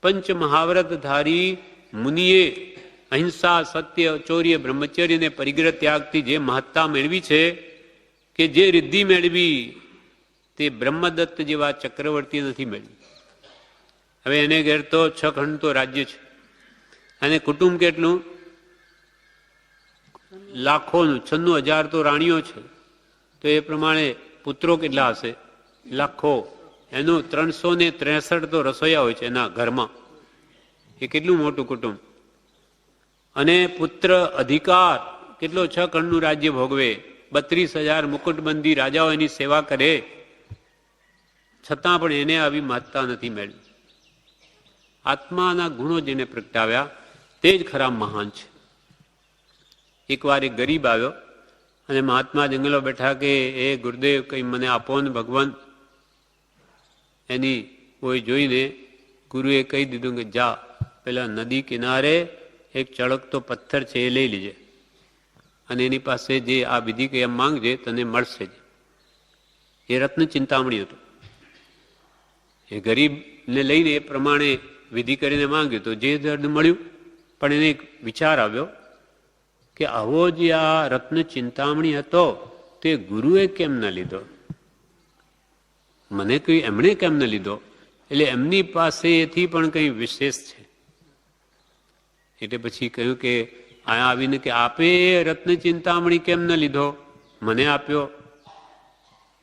પંચ મહાવ્રતધારી મુનિએ અહિંસા, સત્ય, ચૌર્ય, બ્રહ્મચર્ય અને પરિગ્રહ ત્યાગથી જે મહત્તા મેળવી છે, કે જે રિદ્ધિ મેળવી તે બ્રહ્મદત્ત જેવા ચક્રવર્તી નથી મેળવી. હવે એને ઘેર તો 6 ખંડ તો રાજ્ય છે, અને કુટુંબ કેટલું? લાખોનું, 96,000 તો રાણીઓ છે, તો એ પ્રમાણે પુત્રો કેટલા હશે? લાખો. એનું 363 તો રસોઈયા હોય છે એના ઘરમાં. એ કેટલું મોટું કુટુંબ. અને પુત્ર અધિકાર કેટલો? 6 ખંડનું રાજ્ય ભોગવે, 32,000 મુકુટબંધી રાજાઓ એની સેવા કરે, છતાં પણ એને આવી મહત્તા નથી મેળવી. આત્માના ગુણો જેને પ્રગટાવ્યા તે જ ખરા મહાન છે. એકવાર એક ગરીબ આવ્યો અને મહાત્મા જંગલો બેઠા કે એ ગુરુદેવ કંઈ મને આપો ને ભગવાન. એની કોઈ જોઈને ગુરુએ કહી દીધું કે જા પેલા નદી કિનારે એક ચળકતો પથ્થર છે એ લઈ લીજે, અને એની પાસે જે આ વિધિ કે એમ માંગજે, તને મળશે જ. એ રત્ન ચિંતામણી હતું. એ ગરીબને લઈને એ પ્રમાણે વિધિ કરીને માંગ્યું તો જે દર્દ મળ્યું. પણ એને એક વિચાર આવ્યો કે આવો જે આ રત્ન ચિંતામણી હતો તે ગુરુએ કેમ ન લીધો, મને કહ્યું એમણે કેમ ન લીધો, એટલે એમની પાસેથી પણ કંઈ વિશેષ છે. એટલે પછી કહ્યું કે અહીંયા આવીને કે આપે રત્ન ચિંતામણી કેમ ન લીધો, મને આપ્યો.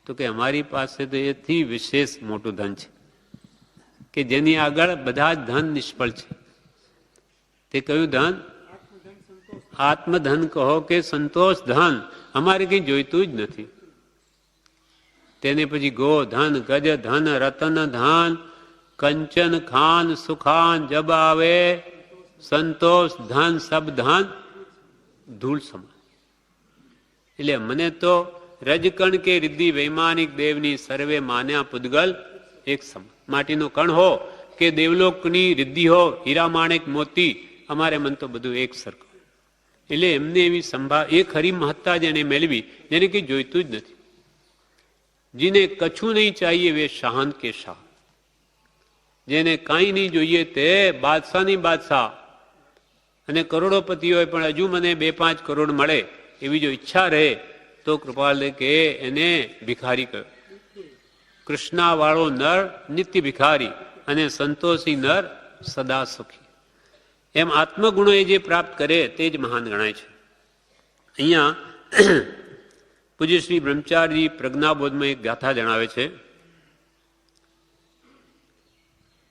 તો કે અમારી પાસે તો એથી વિશેષ મોટું ધન છે કે જેની આગળ બધા જ ધન નિષ્ફળ છે. તે કયું ધન? આત્મધન કહો કે સંતોષ ધન, અમારે કંઈ જોઈતું જ નથી. તેને પછી ગો ધન, ગજ ધન, રતન ધન, કંચન ખાન, સુખાન જબ આવે, સંતોષ ધન સબ ધન ધૂળ સમાન. એટલે મને તો રજકણ કે રિદ્ધિ વૈમાનિક દેવની સર્વે માન્યા પૂદગલ એક સમાન. માટીનો કણ હો કે દેવલોકની રિદ્ધિ હો, હીરા માણેક મોતી, અમારે મન તો બધું એક સરખું. એટલે એમને એવી સંભાળ, એ ખરી મહત્તા જેને મેળવી જેને કંઈ જોઈતું જ નથી. જીને કછું નહીં ચાહીએ વે શાહન કે શાહ, જેને કાંઈ નહીં જોઈએ તે બાદશાહની બાદશાહ. અને કરોડોપતિ હોય પણ હજુ મને 2-5 કરોડ મળે એવી જો ઈચ્છા રહે તો કૃપાલ કે એને ભિખારી કહ્યો. કૃષ્ણાવાળો નર નિત્ય ભિખારી અને સંતોષી નર સદા સુખી. એમ આત્મગુણો એ જે પ્રાપ્ત કરે તે જ મહાન ગણાય છે. અહીંયા પૂજ્ય શ્રી બ્રહ્મચારી પ્રજ્ઞાબોધમાં એક ગાથા જણાવે છે.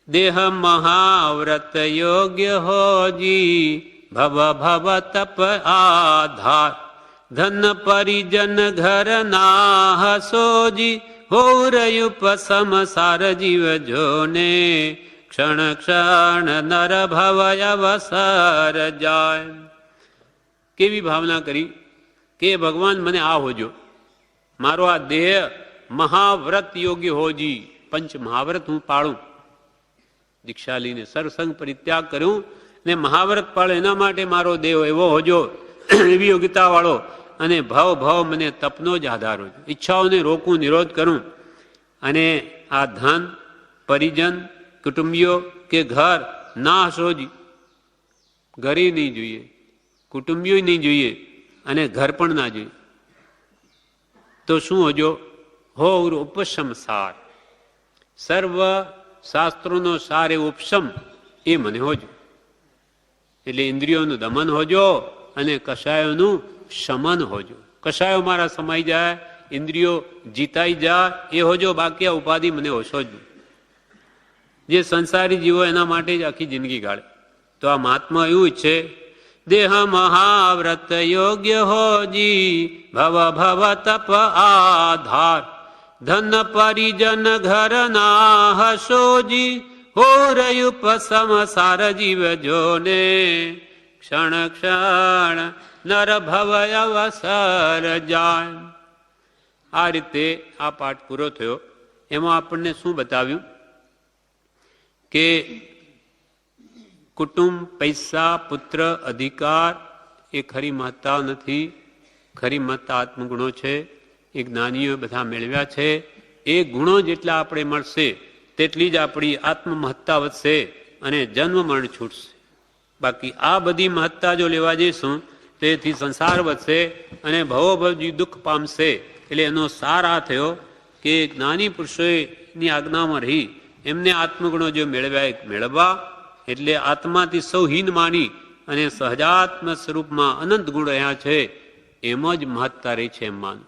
દેહ મહાવ્રત યોગ્ય હોજી, ભવ ભવ તપ આધાર, ધન પરિજન ઘર ના હસોજી, હો રયુપ સમસાર જીવ જોને, ક્ષણ ક્ષણ નર ભવય અવસર જાય. કેવી ભાવના કરી કે ભગવાન મને આ હોજો, મારો આ દેહ મહાવ્રત યોગ્ય હોજી, પંચ મહાવ્રત હું પાળું. દીક્ષા લઈને સરસંગ પરિત્યાગ કર્યું ને મહાવ્રત પાળે, એના માટે મારો દેહ એવો હોજો, એવી યોગ્યતા વાળો, અને ભાવ ભાવ મને તપનો જ આધાર હોજો. ઈચ્છાઓને રોકું, નિરોધ કરું, અને આ ધન પરિજન કુટુંબીઓ કે ઘર ના સોજી, ઘરે નહીં જોઈએ, કુટુંબીઓ નહીં જોઈએ, અને ઘર પણ ના જોઈએ. તો શું હોજો? હો ઉપશમ સાર, સર્વ શાસ્ત્રોનો સાર એ ઉપશમ, એ મને હોજો. એટલે ઇન્દ્રિયોનું દમન હોજો અને કષાયોનું શમન હોજો. કષાયો મારા સમાઈ જાય, ઇન્દ્રિયો જીતાઈ જાય, એ હોજો. બાકી આ ઉપાધિ મને ઓછો જ. જે સંસારી જીવો એના માટે જ આખી જિંદગી ગાળે. તો આ મહાત્મા એવું છે, દેહ મહાવ્રત યોગ્ય હોજી, ભવ ભવ તપ આધાર, ધન પરિજન ઘર ના હસોજી, હો રયુપસમ સાર જીવ જોને, ક્ષણ ક્ષણ નર ભવય અવસર જાય. આ રીતે આ પાઠ પૂરો થયો. એમાં આપણને શું બતાવ્યું કે કુટુંબ, પૈસા, પુત્ર, અધિકાર એ ખરી મહત્તા નથી. ખરી મહત્તા આત્મગુણો છે. એ જ્ઞાનીઓ બધા મેળવ્યા છે. એ ગુણો જેટલા આપણે મળશે તેટલી જ આપણી આત્મમહત્તા વધશે અને જન્મ મરણ છૂટશે. બાકી આ બધી મહત્તા જો લેવા જઈશું તેથી સંસાર વધશે અને ભવોભવ દુઃખ પામશે. એટલે એનો સાર આ થયો કે જ્ઞાની પુરુષોની આજ્ઞામાં રહી એમને આત્મગુણો જો મેળવ્યા, મેળવવા એટલે આત્માથી સૌ હીન માની અને સહજાત્મ સ્વરૂપમાં અનંત ગુણ રહ્યા છે, એમ જ મહત્તા રહી છે એમ માનું.